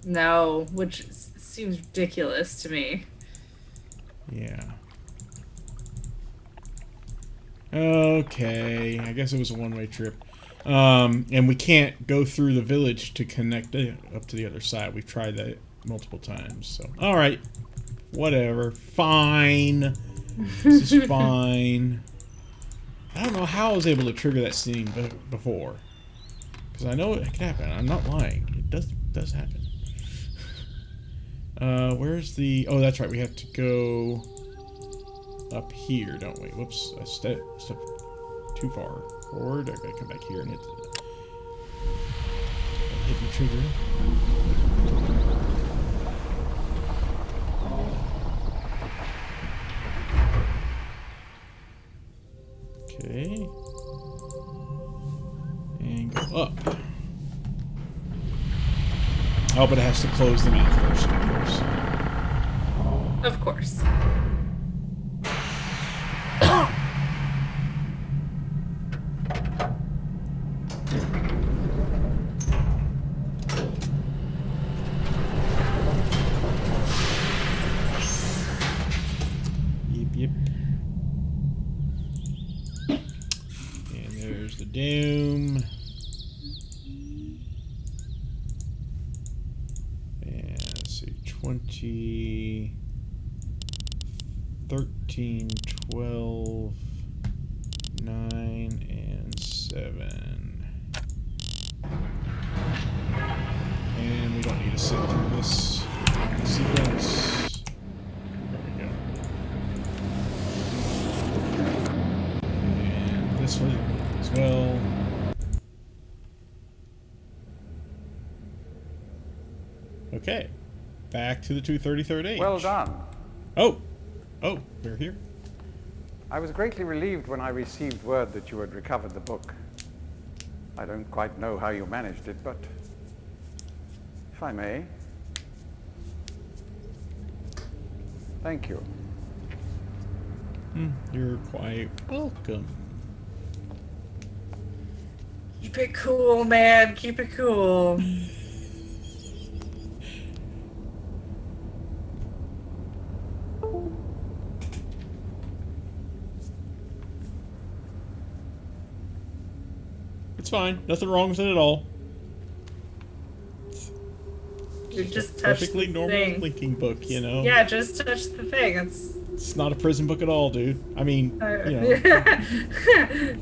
No, which seems ridiculous to me. Yeah. Okay. I guess it was a one-way trip. And we can't go through the village to connect it up to the other side. We've tried that multiple times. So, all right. Whatever. Fine. This is fine. I don't know how I was able to trigger that scene before. Because I know it can happen. I'm not lying. It does happen. Where's the... Oh, that's right. We have to go up here, don't we? Whoops. I stepped too far forward. I gotta come back here and hit the trigger. Okay. And go up. Oh, but it has to close them out first, of course. Of course. Yep. And there's the doom. 20, 13, 12, 9, and 7. And we don't need to sit through this sequence. There we go. And this one as well. Okay. Back to the 233rd age. Well done. Oh, we're here. I was greatly relieved when I received word that you had recovered the book. I don't quite know how you managed it, but if I may. Thank you. You're quite welcome. Keep it cool, man. Keep it cool. It's fine. Nothing wrong with it at all. You just touched Perfectly the normal thing. linking book, you know? Yeah, just touch the thing. It's not a prison book at all, dude. I mean, you know.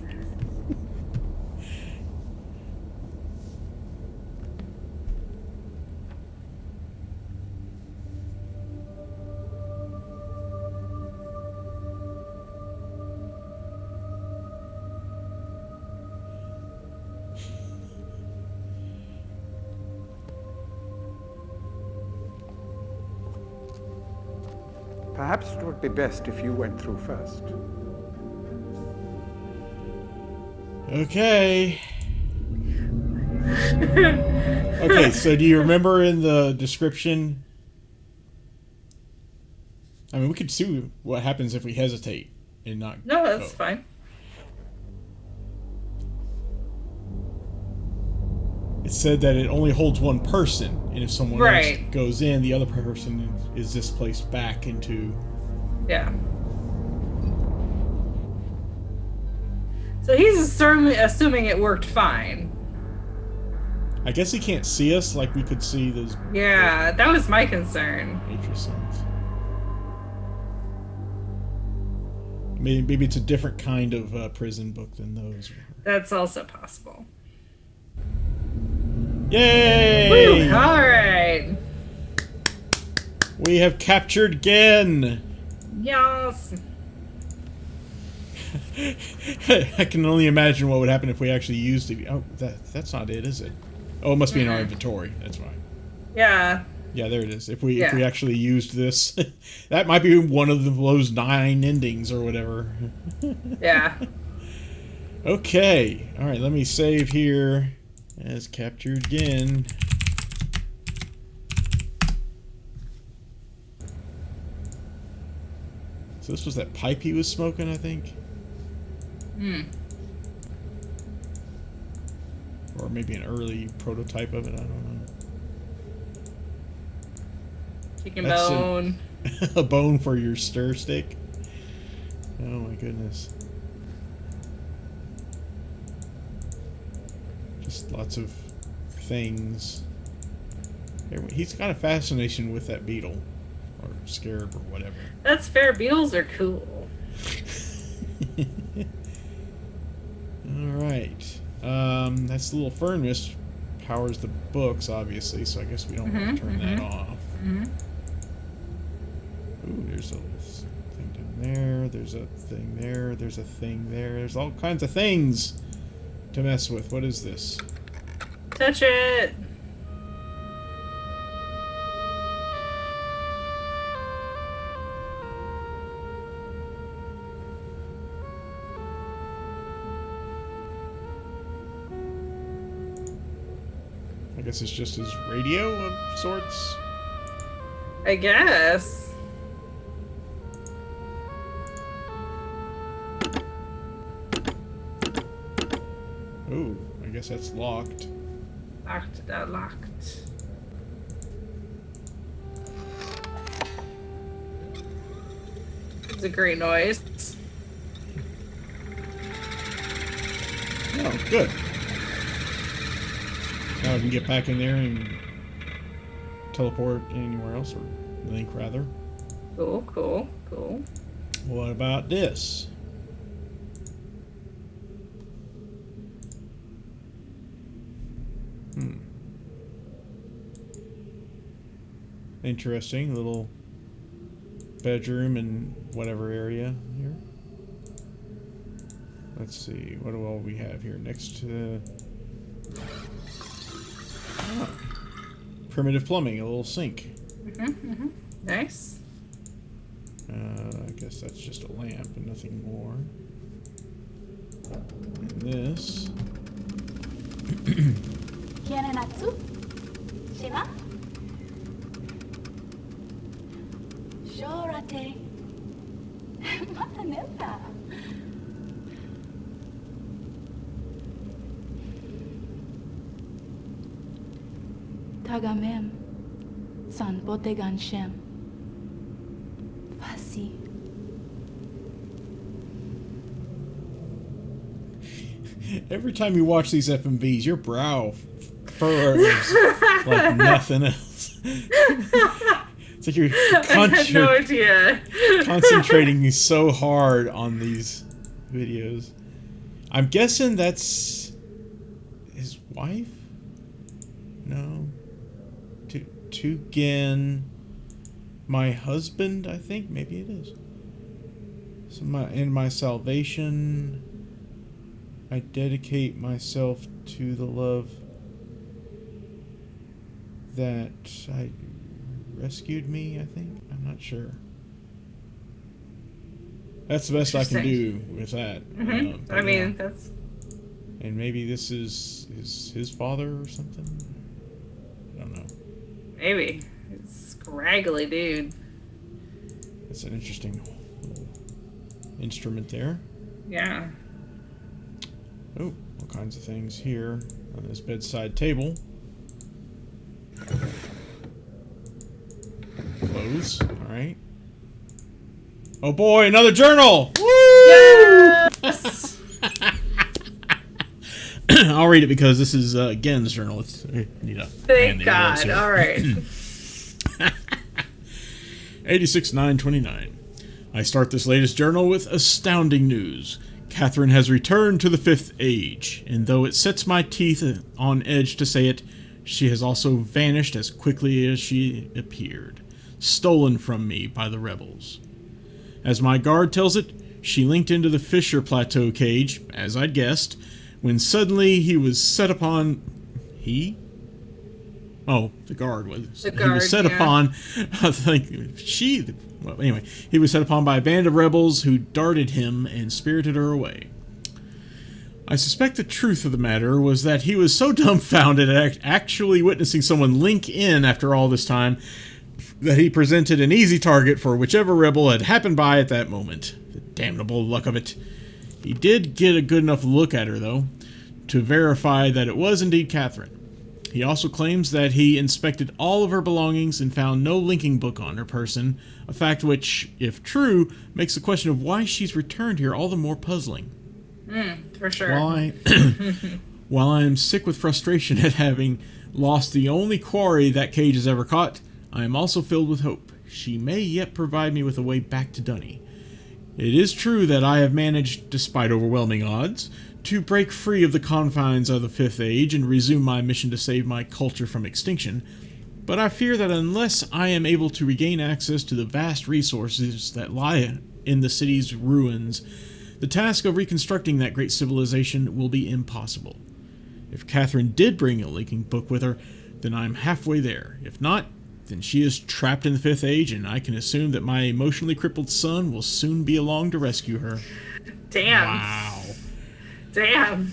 Perhaps it would be best if you went through first. Okay. Okay, so do you remember in the description? I mean, we could see what happens if we hesitate and not. No, that's go. fine. It said that it only holds one person, and if someone else goes in, the other person is displaced back into. Yeah. So he's assuming it worked fine. I guess he can't see us like we could see those. Yeah, that was my concern. Interesting. Maybe it's a different kind of prison book than those. That's also possible. Yay! Woo! All right. We have captured Gehn. Yes. I can only imagine what would happen if we actually used it. Oh, that's not it, is it? Oh, it must be in our inventory. That's why. Yeah. Yeah, there it is. If we actually used this, that might be one of those 9 endings or whatever. Yeah. Okay. All right. Let me save here as captured Gehn. So this was that pipe he was smoking, I think. Or maybe an early prototype of it. I don't know. Chicken bone. A bone for your stir stick. Oh my goodness. Just lots of things. He's got a fascination with that beetle. Or scarab or whatever. That's fair. Beetles are cool. Alright. That's the little fern mist powers the books, obviously, so I guess we don't want to turn that off. Ooh, there's a thing down there. There's a thing there. There's a thing there. There's all kinds of things to mess with. What is this? Touch it. I guess it's just his radio of sorts. I guess. Ooh, I guess that's locked. Locked. It's a great noise. Oh, good. Now we can get back in there and teleport anywhere else, or link rather. Cool, cool, cool. What about this? Interesting little bedroom and whatever area here. Let's see, what do all we have here next to primitive plumbing, a little sink. Nice. I guess that's just a lamp and nothing more. And this. Natsu? Shima? Shorate. Mata neta. Tagamem. San botegan shem. Fasi. Every time you watch these FMVs, your brow furrows like nothing else. It's like you're I had no idea. concentrating so hard on these videos. I'm guessing that's his wife? No. To Gehn, my husband, I think. Maybe it is. So in my salvation, I dedicate myself to the love that rescued me, I think. I'm not sure. That's the best I can do with that. I mean, that's... And maybe this is his father or something? I don't know. Maybe. It's scraggly, dude. That's an interesting little instrument there. Yeah. Oh, all kinds of things here on this bedside table. Clothes, alright. Oh boy, another journal! Woo! Yes! I'll read it because this is Gehn's journal. It's, Thank God, alright. 86-9-29. I start this latest journal with astounding news. Catherine has returned to the 5th Age, and though it sets my teeth on edge to say it, she has also vanished as quickly as she appeared, stolen from me by the rebels. As my guard tells it, she linked into the Fisher Plateau cage, as I'd guessed, when suddenly he was set upon... He? Oh, the guard was. The guard, he was set upon... I think she... Well, anyway, he was set upon by a band of rebels who darted him and spirited her away. I suspect the truth of the matter was that he was so dumbfounded at actually witnessing someone link in after all this time that he presented an easy target for whichever rebel had happened by at that moment. The damnable luck of it. He did get a good enough look at her, though, to verify that it was indeed Catherine. He also claims that he inspected all of her belongings and found no linking book on her person, a fact which, if true, makes the question of why she's returned here all the more puzzling. For sure. While I am sick with frustration at having lost the only quarry that cage has ever caught, I am also filled with hope. She may yet provide me with a way back to Dunny. It is true that I have managed, despite overwhelming odds, to break free of the confines of the 5th Age and resume my mission to save my culture from extinction, but I fear that unless I am able to regain access to the vast resources that lie in the city's ruins, the task of reconstructing that great civilization will be impossible. If Catherine did bring a linking book with her, then I'm halfway there. If not, then she is trapped in the 5th Age, and I can assume that my emotionally crippled son will soon be along to rescue her. Damn. Wow. Damn.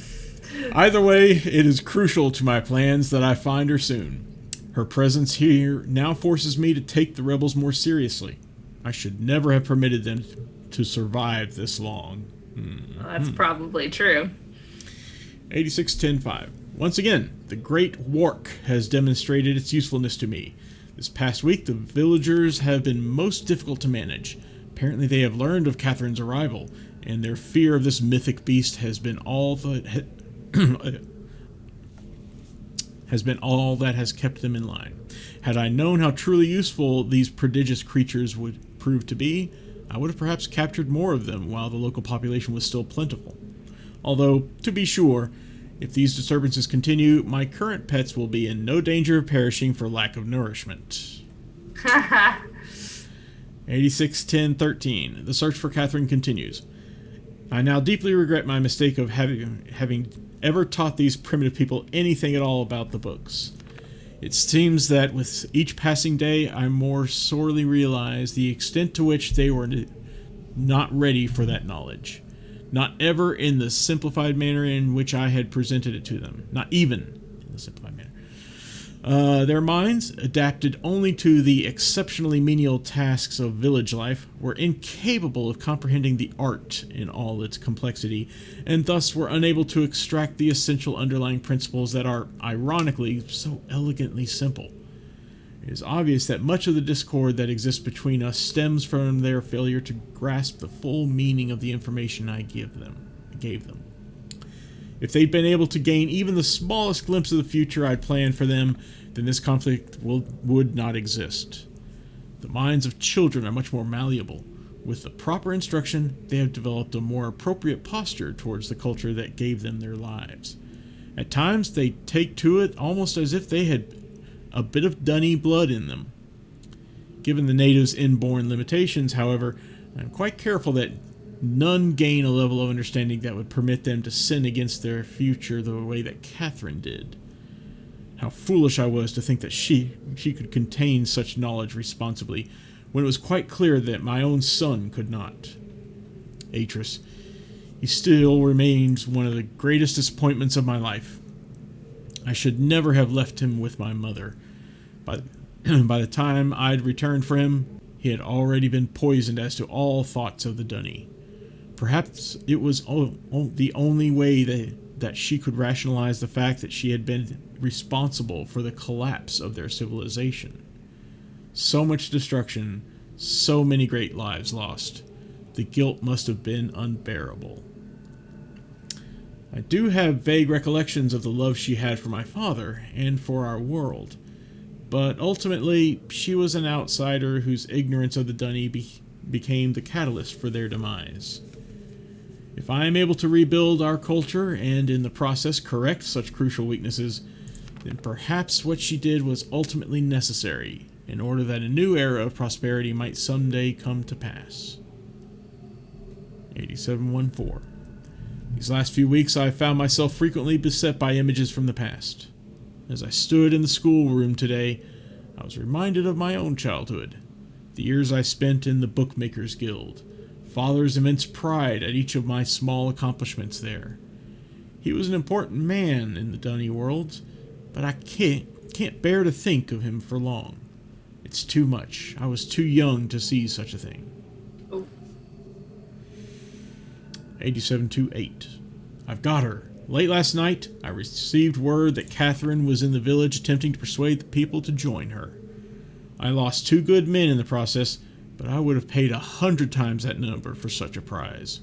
Either way, it is crucial to my plans that I find her soon. Her presence here now forces me to take the rebels more seriously. I should never have permitted them to survive this long. Well, that's probably true. 86-10-5. Once again, the Great Wark has demonstrated its usefulness to me. This past week, the villagers have been most difficult to manage. Apparently they have learned of Catherine's arrival, and their fear of this mythic beast has been all that has been all that has kept them in line. Had I known how truly useful these prodigious creatures would prove to be, I would have perhaps captured more of them while the local population was still plentiful. Although, to be sure, if these disturbances continue, my current pets will be in no danger of perishing for lack of nourishment. 86-10-13. The search for Catherine continues. I now deeply regret my mistake of having ever taught these primitive people anything at all about the books. It seems that with each passing day, I more sorely realize the extent to which they were not ready for that knowledge. Not ever in the simplified manner in which I had presented it to them. Not even in the simplified manner. Their minds, adapted only to the exceptionally menial tasks of village life, were incapable of comprehending the art in all its complexity, and thus were unable to extract the essential underlying principles that are, ironically, so elegantly simple. It is obvious that much of the discord that exists between us stems from their failure to grasp the full meaning of the information I gave them. If they'd been able to gain even the smallest glimpse of the future I'd planned for them, then this conflict would not exist. The minds of children are much more malleable. With the proper instruction, they have developed a more appropriate posture towards the culture that gave them their lives. At times, they take to it almost as if they had a bit of Dunny blood in them. Given the natives' inborn limitations, however, I'm quite careful that none gain a level of understanding that would permit them to sin against their future the way that Catherine did. How foolish I was to think that she could contain such knowledge responsibly, when it was quite clear that my own son could not. Atris, he still remains one of the greatest disappointments of my life. I should never have left him with my mother. By the time I'd returned for him, he had already been poisoned as to all thoughts of the Dunny. Perhaps it was the only way that she could rationalize the fact that she had been responsible for the collapse of their civilization. So much destruction, so many great lives lost. The guilt must have been unbearable. I do have vague recollections of the love she had for my father and for our world, but ultimately she was an outsider whose ignorance of the Dunny became the catalyst for their demise. If I am able to rebuild our culture and in the process correct such crucial weaknesses, then perhaps what she did was ultimately necessary in order that a new era of prosperity might someday come to pass. 87-14. These last few weeks I have found myself frequently beset by images from the past. As I stood in the schoolroom today, I was reminded of my own childhood, the years I spent in the Bookmakers Guild, Father's immense pride at each of my small accomplishments there. He was an important man in the Dunny world, but I can't bear to think of him for long. It's too much. I was too young to see such a thing. 87-8. I've got her. Late last night, I received word that Catherine was in the village attempting to persuade the people to join her. I lost 2 good men in the process, but I would have paid 100 times that number for such a prize.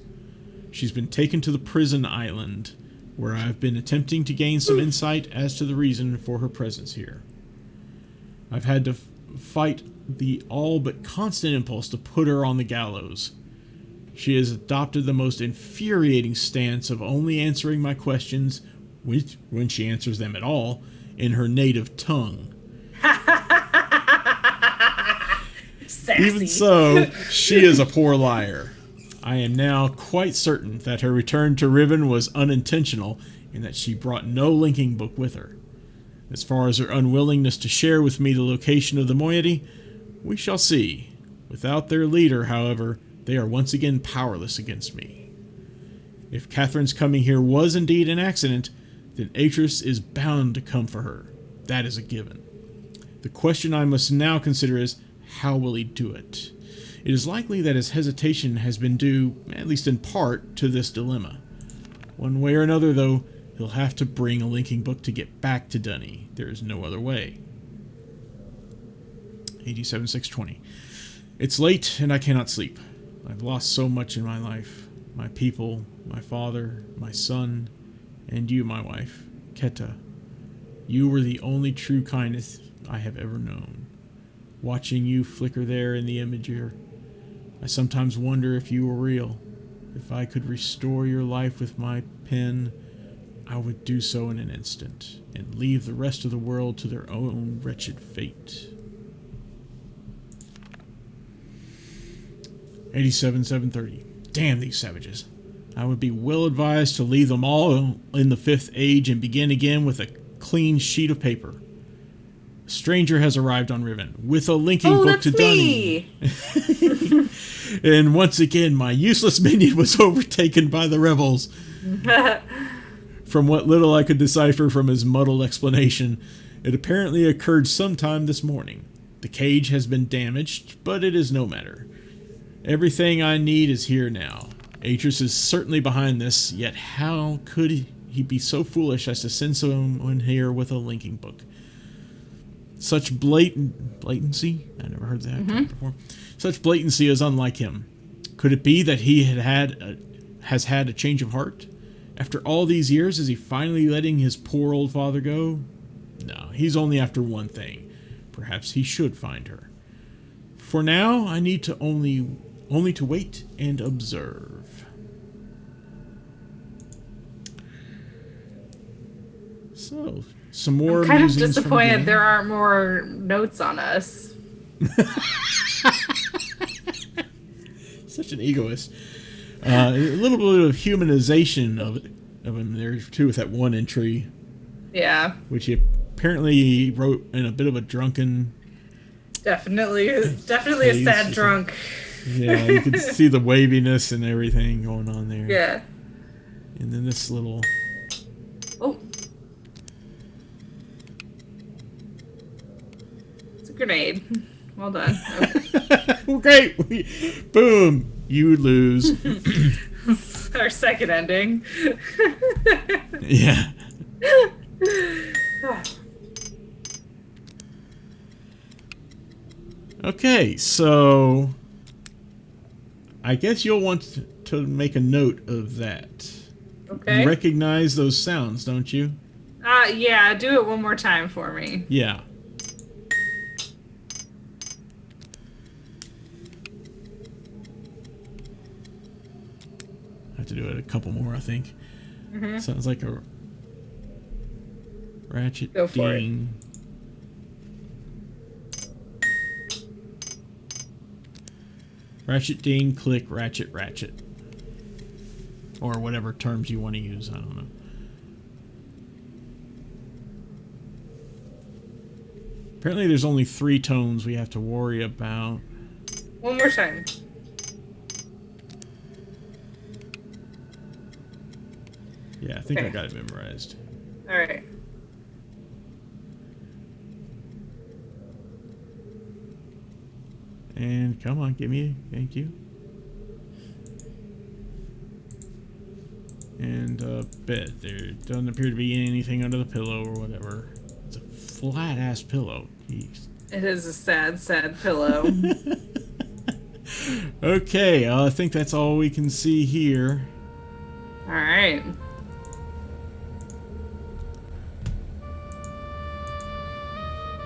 She's been taken to the prison island, where I've been attempting to gain some insight as to the reason for her presence here. I've had to fight the all but constant impulse to put her on the gallows. She has adopted the most infuriating stance of only answering my questions, when she answers them at all, in her native tongue. Sassy. Even so, she is a poor liar. I am now quite certain that her return to Riven was unintentional and that she brought no linking book with her. As far as her unwillingness to share with me the location of the Moeity, we shall see. Without their leader, however, they are once again powerless against me. If Catherine's coming here was indeed an accident, then Atris is bound to come for her. That is a given. The question I must now consider is, how will he do it? It is likely that his hesitation has been due, at least in part, to this dilemma. One way or another, though, he'll have to bring a linking book to get back to Dunny. There is no other way. 87-6-20. It's late, and I cannot sleep. I've lost so much in my life. My people, my father, my son, and you, my wife, Keta. You were the only true kindness I have ever known. Watching you flicker there in the imager, I sometimes wonder if you were real. If I could restore your life with my pen, I would do so in an instant, and leave the rest of the world to their own wretched fate. 87,730. Damn these savages. I would be well advised to leave them all in the Fifth Age and begin again with a clean sheet of paper. A stranger has arrived on Riven with a linking book to Dunny. And once again, my useless minion was overtaken by the rebels. From what little I could decipher from his muddled explanation, it apparently occurred sometime this morning. The cage has been damaged, but it is no matter. Everything I need is here now. Atreus is certainly behind this, yet how could he be so foolish as to send someone here with a linking book? Such blatancy? I never heard that before. Such blatancy is unlike him. Could it be that he has had a change of heart? After all these years, is he finally letting his poor old father go? No, he's only after one thing. Perhaps he should find her. For now, I need to only to wait and observe. So, some more. I'm kind of disappointed there aren't more notes on us. Such an egoist. A little bit of humanization of him there too, with that one entry. Yeah. Which he apparently wrote in a bit of a drunken. Definitely a sad drunk. Yeah, you can see the waviness and everything going on there. Yeah. And then this little. Oh. It's a grenade. Well done. Okay. Well, great. Boom. You lose. Our second ending. Yeah. Okay, so I guess you'll want to make a note of that. Okay. You recognize those sounds, don't you? Yeah, do it one more time for me. Yeah. I have to do it a couple more, I think. Sounds like a ratchet Go for ding. Ratchet ding, click, ratchet, ratchet. Or whatever terms you want to use, I don't know. Apparently there's only 3 tones we have to worry about. One more time. Yeah, I think Okay. I got it memorized. All right. And come on, give me a thank you. And bed. There doesn't appear to be anything under the pillow or whatever. It's a flat ass pillow. Jeez. It is a sad, sad pillow. Okay, I think that's all we can see here. All right.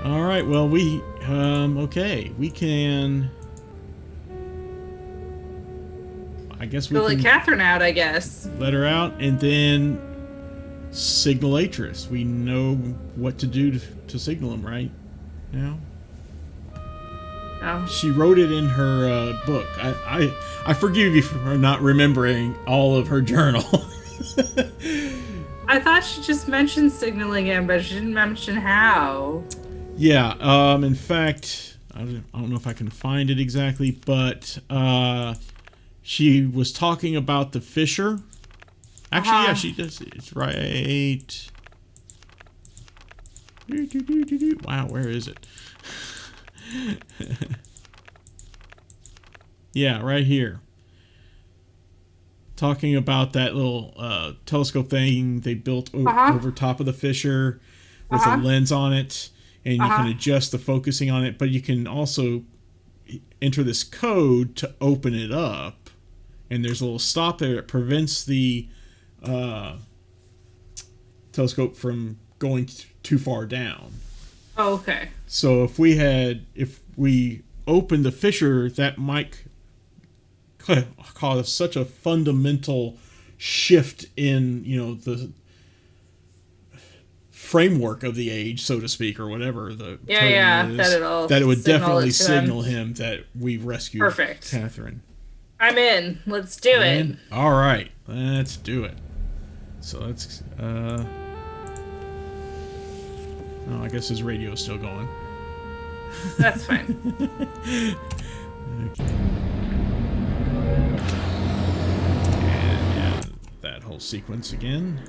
All right, well, okay, we can. I guess we Go let can Catherine out, I guess. let her out and then signal Atreus. We know what to do to signal him right now. Oh. She wrote it in her book. I forgive you for not remembering all of her journal. I thought she just mentioned signaling him, but she didn't mention how. Yeah, in fact, I don't know if I can find it exactly, but she was talking about the Fisher. Actually, yeah, she does. It's right. Wow, where is it? Yeah, right here. Talking about that little telescope thing they built over top of the Fisher with a lens on it. And you can adjust the focusing on it, but you can also enter this code to open it up. And there's a little stop there that prevents the telescope from going too far down. Oh, okay. So if we opened the fissure, that might cause such a fundamental shift in, the framework of the age, so to speak, or whatever the term is, that it would definitely signal him that we've rescued Catherine. I'm in. Let's do it. All right, let's do it. So let's. Oh, I guess his radio is still going. That's fine. Okay. And that whole sequence again.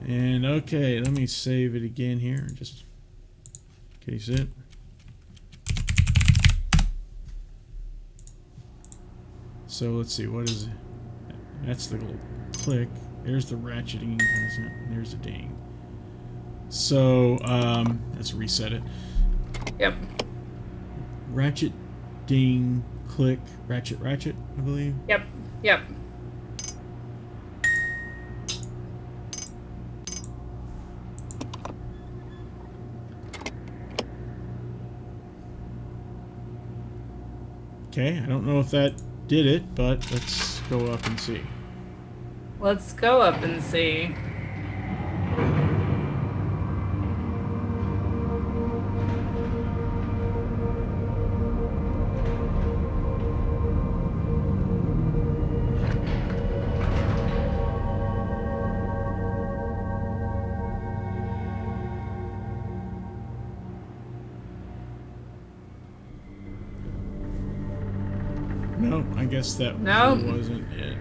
And okay, let me save it again here, just in case it. So let's see, what is it? That's the little click. There's the ratcheting. There's the ding. So let's reset it. Yep. Ratchet, ding, click, ratchet, I believe. Yep. Okay, I don't know if that did it, but let's go up and see. Let's go up and see. No, I guess that wasn't it.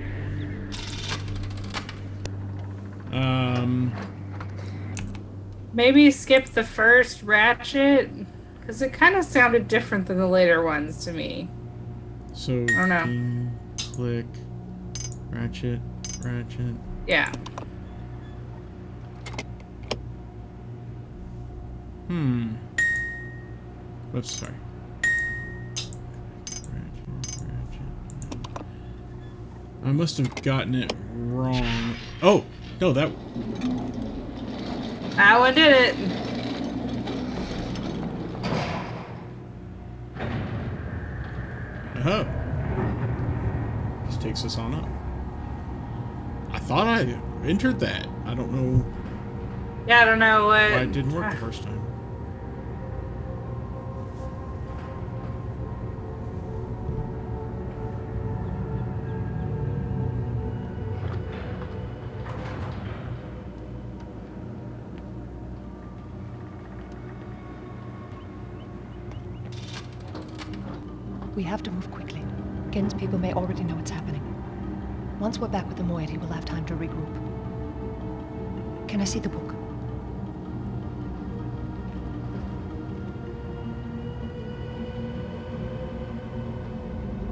Maybe skip the first ratchet, because it kind of sounded different than the later ones to me. So, I don't know. Ding, click, ratchet. Yeah. Oops, sorry. I must have gotten it wrong. Oh, no, that one did it. Oh. This takes us on up. I thought I entered that. I don't know Yeah, I don't know what. why it didn't work the first time. We have to move quickly. Gehn's people may already know what's happening. Once we're back with the Moeity, we'll have time to regroup. Can I see the book?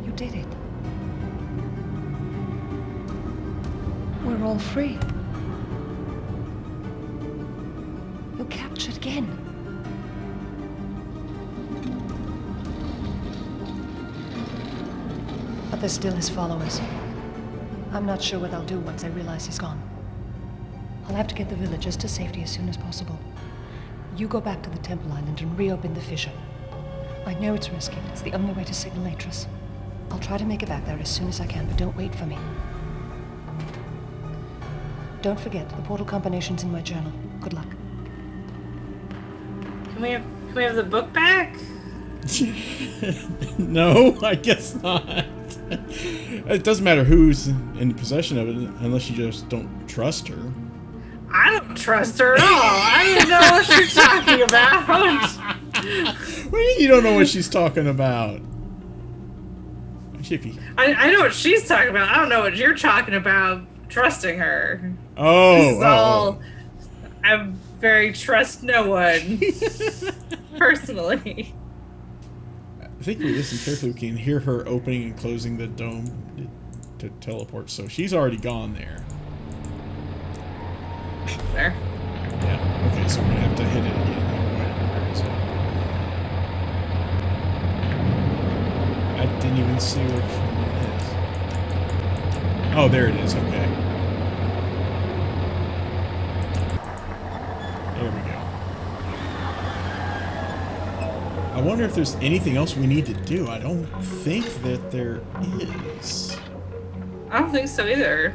You did it. We're all free. You captured Gehn. But there's still his followers. I'm not sure what I'll do once I realize he's gone. I'll have to get the villagers to safety as soon as possible. You go back to the Temple Island and reopen the fissure. I know it's risky, but it's the only way to signal Atris. I'll try to make it back there as soon as I can, but don't wait for me. Don't forget, the portal combination's in my journal. Good luck. Can we have the book back? No, I guess not. It doesn't matter who's in possession of it, unless you just don't trust her. I don't trust her at all. I don't even know what you're talking about. What do you mean you don't know what she's talking about? I know what she's talking about. I don't know what you're talking about. Trusting her. Oh. I very trust no one. Personally. I think we listen carefully. We can hear her opening and closing the dome to teleport. So she's already gone there. There. Yeah. Okay, so we're gonna have to hit it again. Where is it? I didn't even see where she Oh, there it is. Okay. There we go. I wonder if there's anything else we need to do. I don't think that there is. I don't think so either.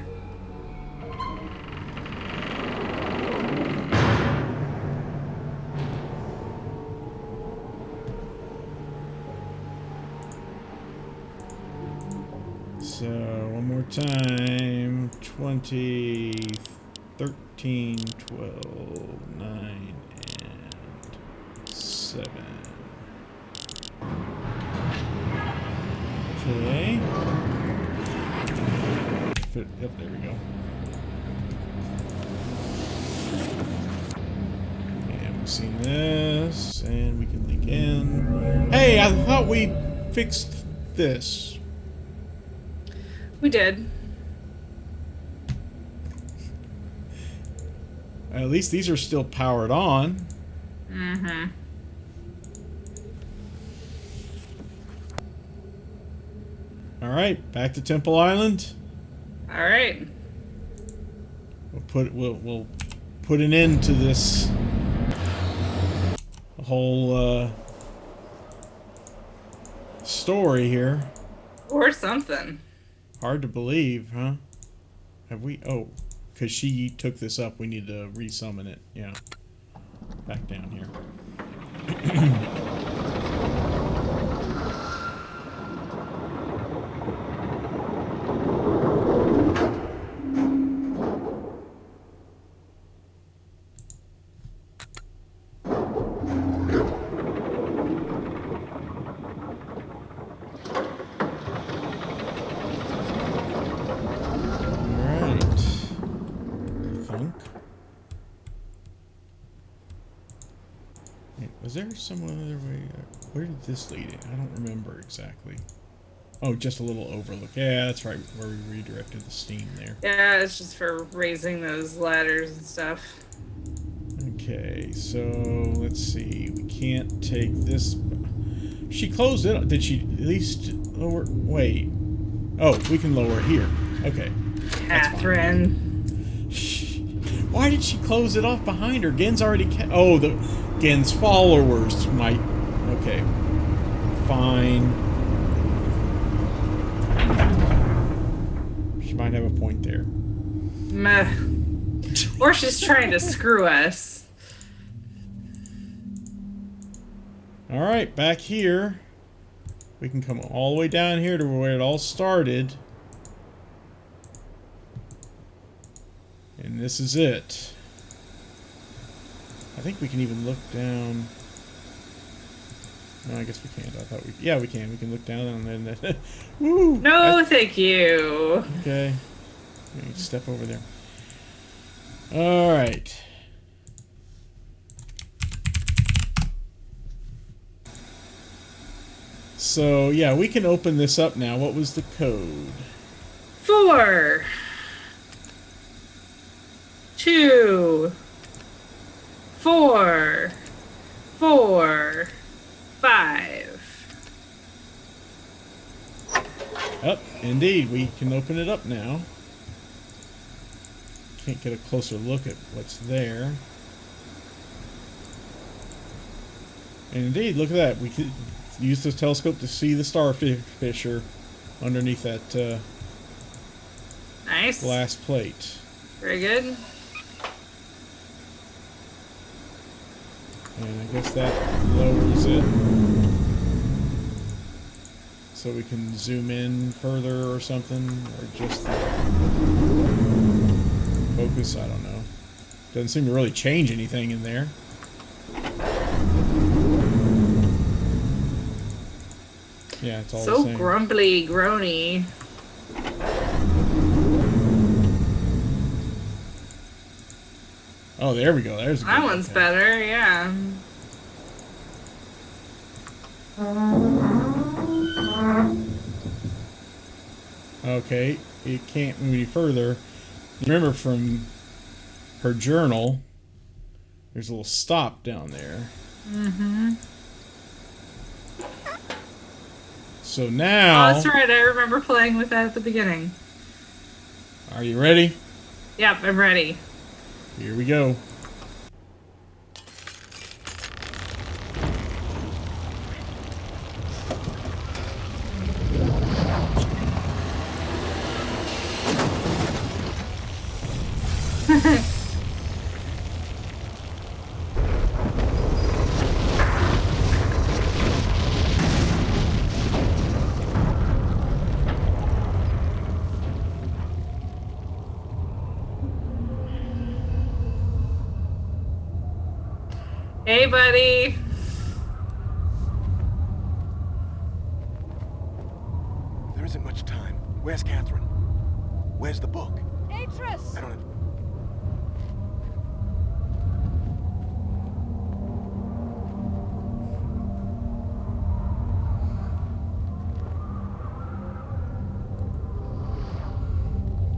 So, one more time. 20, 13, 12, 9, and 7. Okay. Yep, there we go. And we've seen this, and we can link in. Hey, I thought we fixed this. We did. At least these are still powered on. Mm-hmm. All right, back to Temple Island. All right. We'll put an end to this whole story here. Or something. Hard to believe, huh? Have we? Oh, because she took this up, we need to resummon it. Yeah. Back down here. Was there some other way? Where did this lead in? I don't remember exactly. Oh, just a little overlook. Yeah, that's right, where we redirected the steam there. Yeah, it's just for raising those ladders and stuff. Okay, so let's see. We can't take this. She closed it. Did she at least lower? Wait. Oh, we can lower it here. Okay. Catherine. Why did she close it off behind her? Gehn's already. Oh, Gehn's followers might. Okay. Fine. She might have a point there. Meh. Or she's trying to screw us. Alright, back here. We can come all the way down here to where it all started. And this is it. I think we can even look down. No, I guess we can't. I thought we... Yeah, we can. We can look down and then... Woo! No, thank you. Okay. Step over there. Alright. So, yeah, we can open this up now. What was the code? 4, 2, 4, 4, 5. Oh, indeed, we can open it up now. Can't get a closer look at what's there. And indeed, look at that. We could use the telescope to see the starfisher underneath that Nice. glass plate. Very good. And I guess that lowers it. So we can zoom in further or something, or just focus, I don't know. Doesn't seem to really change anything in there. Yeah, it's all the So same. grumbly, groany. Oh, there we go. There's a That good one's one. better, yeah. Okay, it can't move any further. Remember from her journal, there's a little stop down there. Mm-hmm. So now... Oh, that's right. I remember playing with that at the beginning. Are you ready? Yep, I'm ready. Here we go. Hey, buddy. There isn't much time. Where's Catherine? Where's the book? Atris! I don't...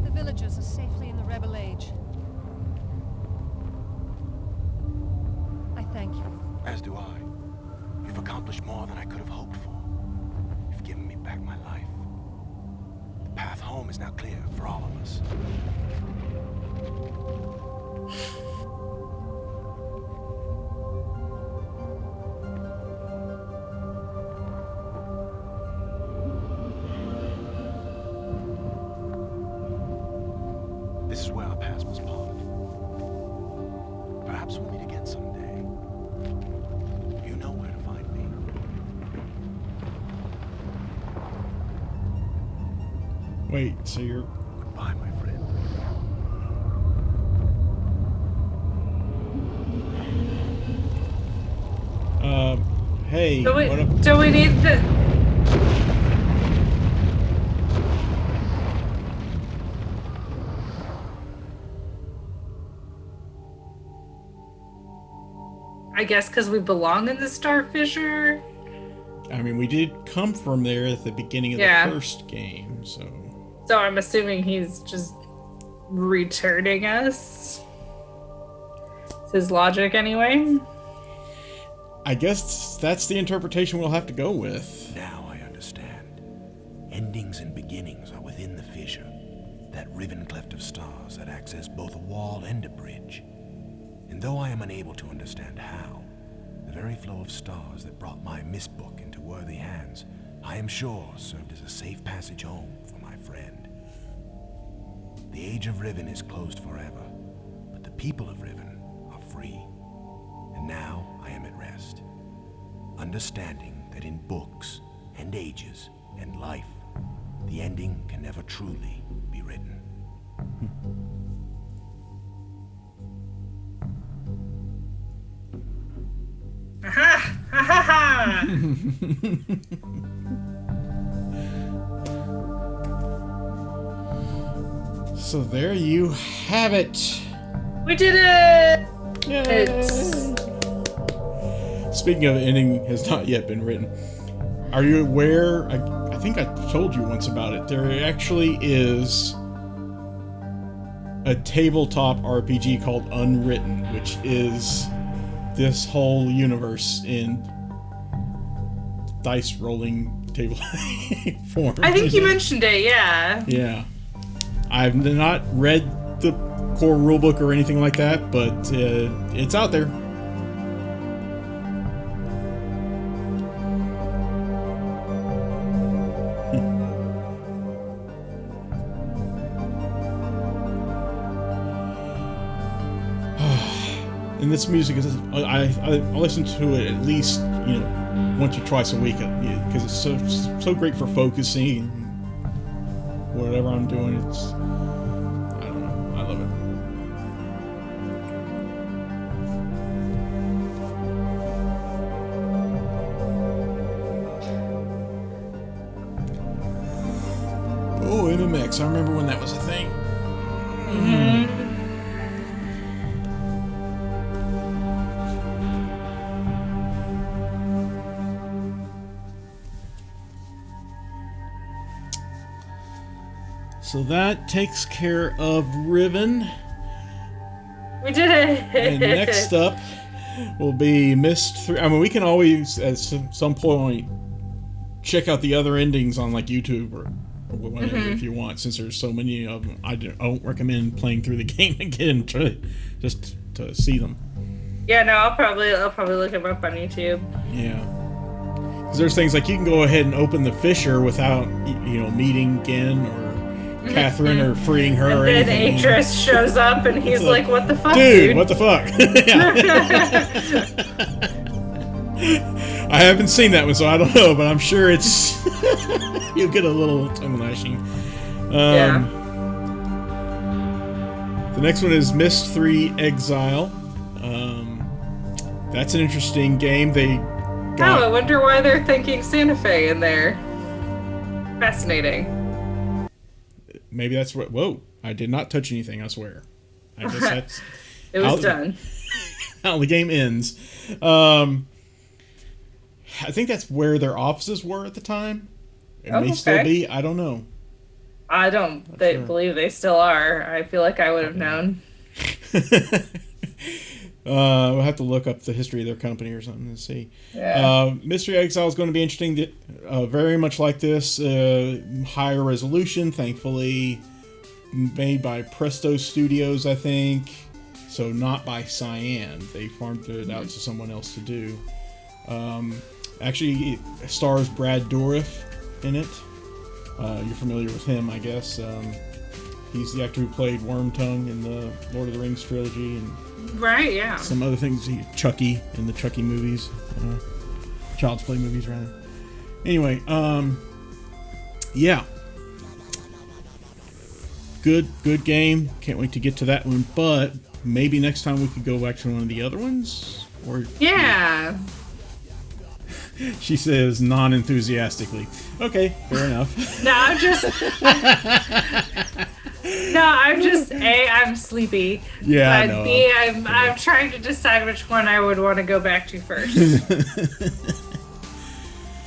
The villagers are safely in the Rebel Age. I thank you. As do I. You've accomplished more than I could have hoped for. You've given me back my life. The path home is now clear for all of us. This is where our paths must part. Perhaps we'll meet again someday. You know where to find me. Wait, so you're... Goodbye, my friend. Hey, Do what up? we need the... I guess because we belong in the Star Fissure? I mean, we did come from there at the beginning of Yeah. the first game, so... So I'm assuming he's just returning us. It's his logic anyway. I guess that's the interpretation we'll have to go with. Now I understand. Endings and beginnings are within the fissure. That riven cleft of stars that acts as both a wall and a bridge. And though I am unable to understand how, the very flow of stars that brought my Myst book into worthy hands, I am sure served as a safe passage home for my friend. The age of Riven is closed forever, but the people of Riven are free. And now I am at rest, understanding that in books and ages and life, the ending can never truly be written. Aha! Ha ha ha! So there you have it. We did it! Yay. Speaking of, ending has not yet been written. Are you aware? I think I told you once about it. There actually is a tabletop RPG called Unwritten, which is this whole universe in dice rolling table form. I think you mentioned it, yeah. Yeah. I've not read the core rulebook or anything like that, but it's out there. And this music is, I listen to it at least, once or twice a week, because it's so great for focusing. Whatever I'm doing, I don't know, I love it. Oh, MMX, I remember when that was a thing. So that takes care of Riven. We did it! And next up will be Myst 3. I mean, we can always, at some point, check out the other endings on, like, YouTube or or whatever if you want. Since there's so many of them, I don't recommend playing through the game again just to see them. Yeah, no, I'll probably look them up on YouTube. Yeah. Because there's things like you can go ahead and open the fissure without, meeting Gehn or Catherine or freeing her or anything. And then Atris shows up and he's like, what the fuck, dude? What the fuck? I haven't seen that one, so I don't know, but I'm sure it's... you'll get a little tongue lashing. Yeah. The next one is Myst 3 Exile. That's an interesting game. I wonder why they're thinking Santa Fe in there. Fascinating. Maybe that's what... Whoa, I did not touch anything, I swear. I guess that's... It was done. How the game ends. I think that's where their offices were at the time. It may still be. I don't know. I don't believe they still are. I feel like I would have known. We'll have to look up the history of their company or something to see. Yeah. Mystery Exile is going to be interesting. Very much like this. Higher resolution, thankfully. Made by Presto Studios, I think. So not by Cyan. They farmed it out to someone else to do. Actually, it stars Brad Dourif in it. You're familiar with him, I guess. He's the actor who played Wormtongue in the Lord of the Rings trilogy, and right, yeah. Some other things. Chucky in the Chucky movies, Child's Play movies, rather. Anyway, yeah, good game. Can't wait to get to that one. But maybe next time we could go back to one of the other ones, or yeah. She says non-enthusiastically. Okay, fair enough. I'm sleepy. Yeah, but B, I'm trying to decide which one I would want to go back to first.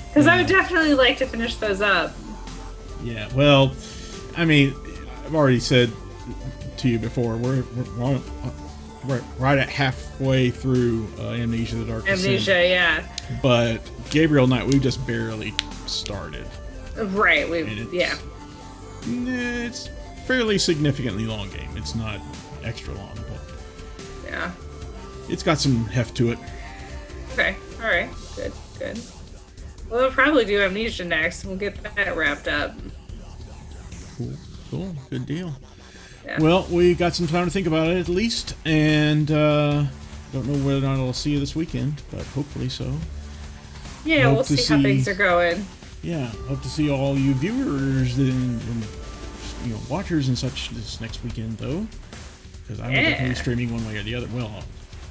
Because I would definitely like to finish those up. Yeah, well, I mean, I've already said to you before, we're right at halfway through Amnesia: The Dark Descent. Amnesia, yeah. But Gabriel Knight, we just barely started. Right, It's fairly significantly long game. It's not extra long, but yeah, it's got some heft to it. Okay, all right, good. We'll probably do Amnesia next. We'll get that wrapped up. Cool, good deal. Yeah. Well, we got some time to think about it at least, and don't know whether or not I'll see you this weekend, but hopefully so. Yeah, we'll see how things are going. Yeah, hope to see all you viewers and watchers and such this next weekend, though, because I'm definitely streaming one way or the other. Well, I'll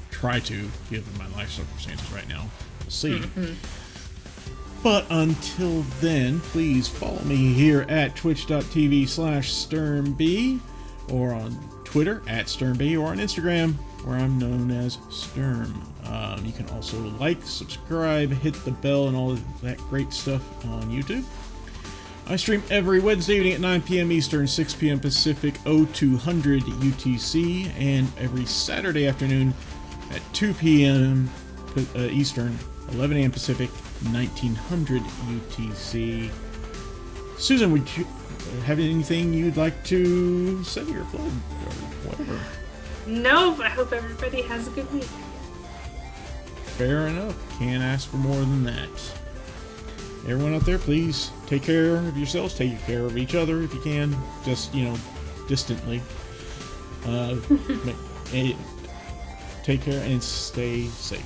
try to, given my life circumstances right now. We'll see. Mm-hmm. But until then, please follow me here at twitch.tv/SturmB, or on Twitter @SturmB, or on Instagram, where I'm known as Sturm. You can also like, subscribe, hit the bell, and all of that great stuff on YouTube. I stream every Wednesday evening at 9 p.m. Eastern, 6 p.m. Pacific, 0200 UTC, and every Saturday afternoon at 2 p.m. Eastern, 11 a.m. Pacific, 1900 UTC. Susan, would you have anything you'd like to say or plug or whatever? No, I hope everybody has a good week. Fair enough. Can't ask for more than that. Everyone out there, please take care of yourselves. Take care of each other if you can. Just, distantly. Take care and stay safe.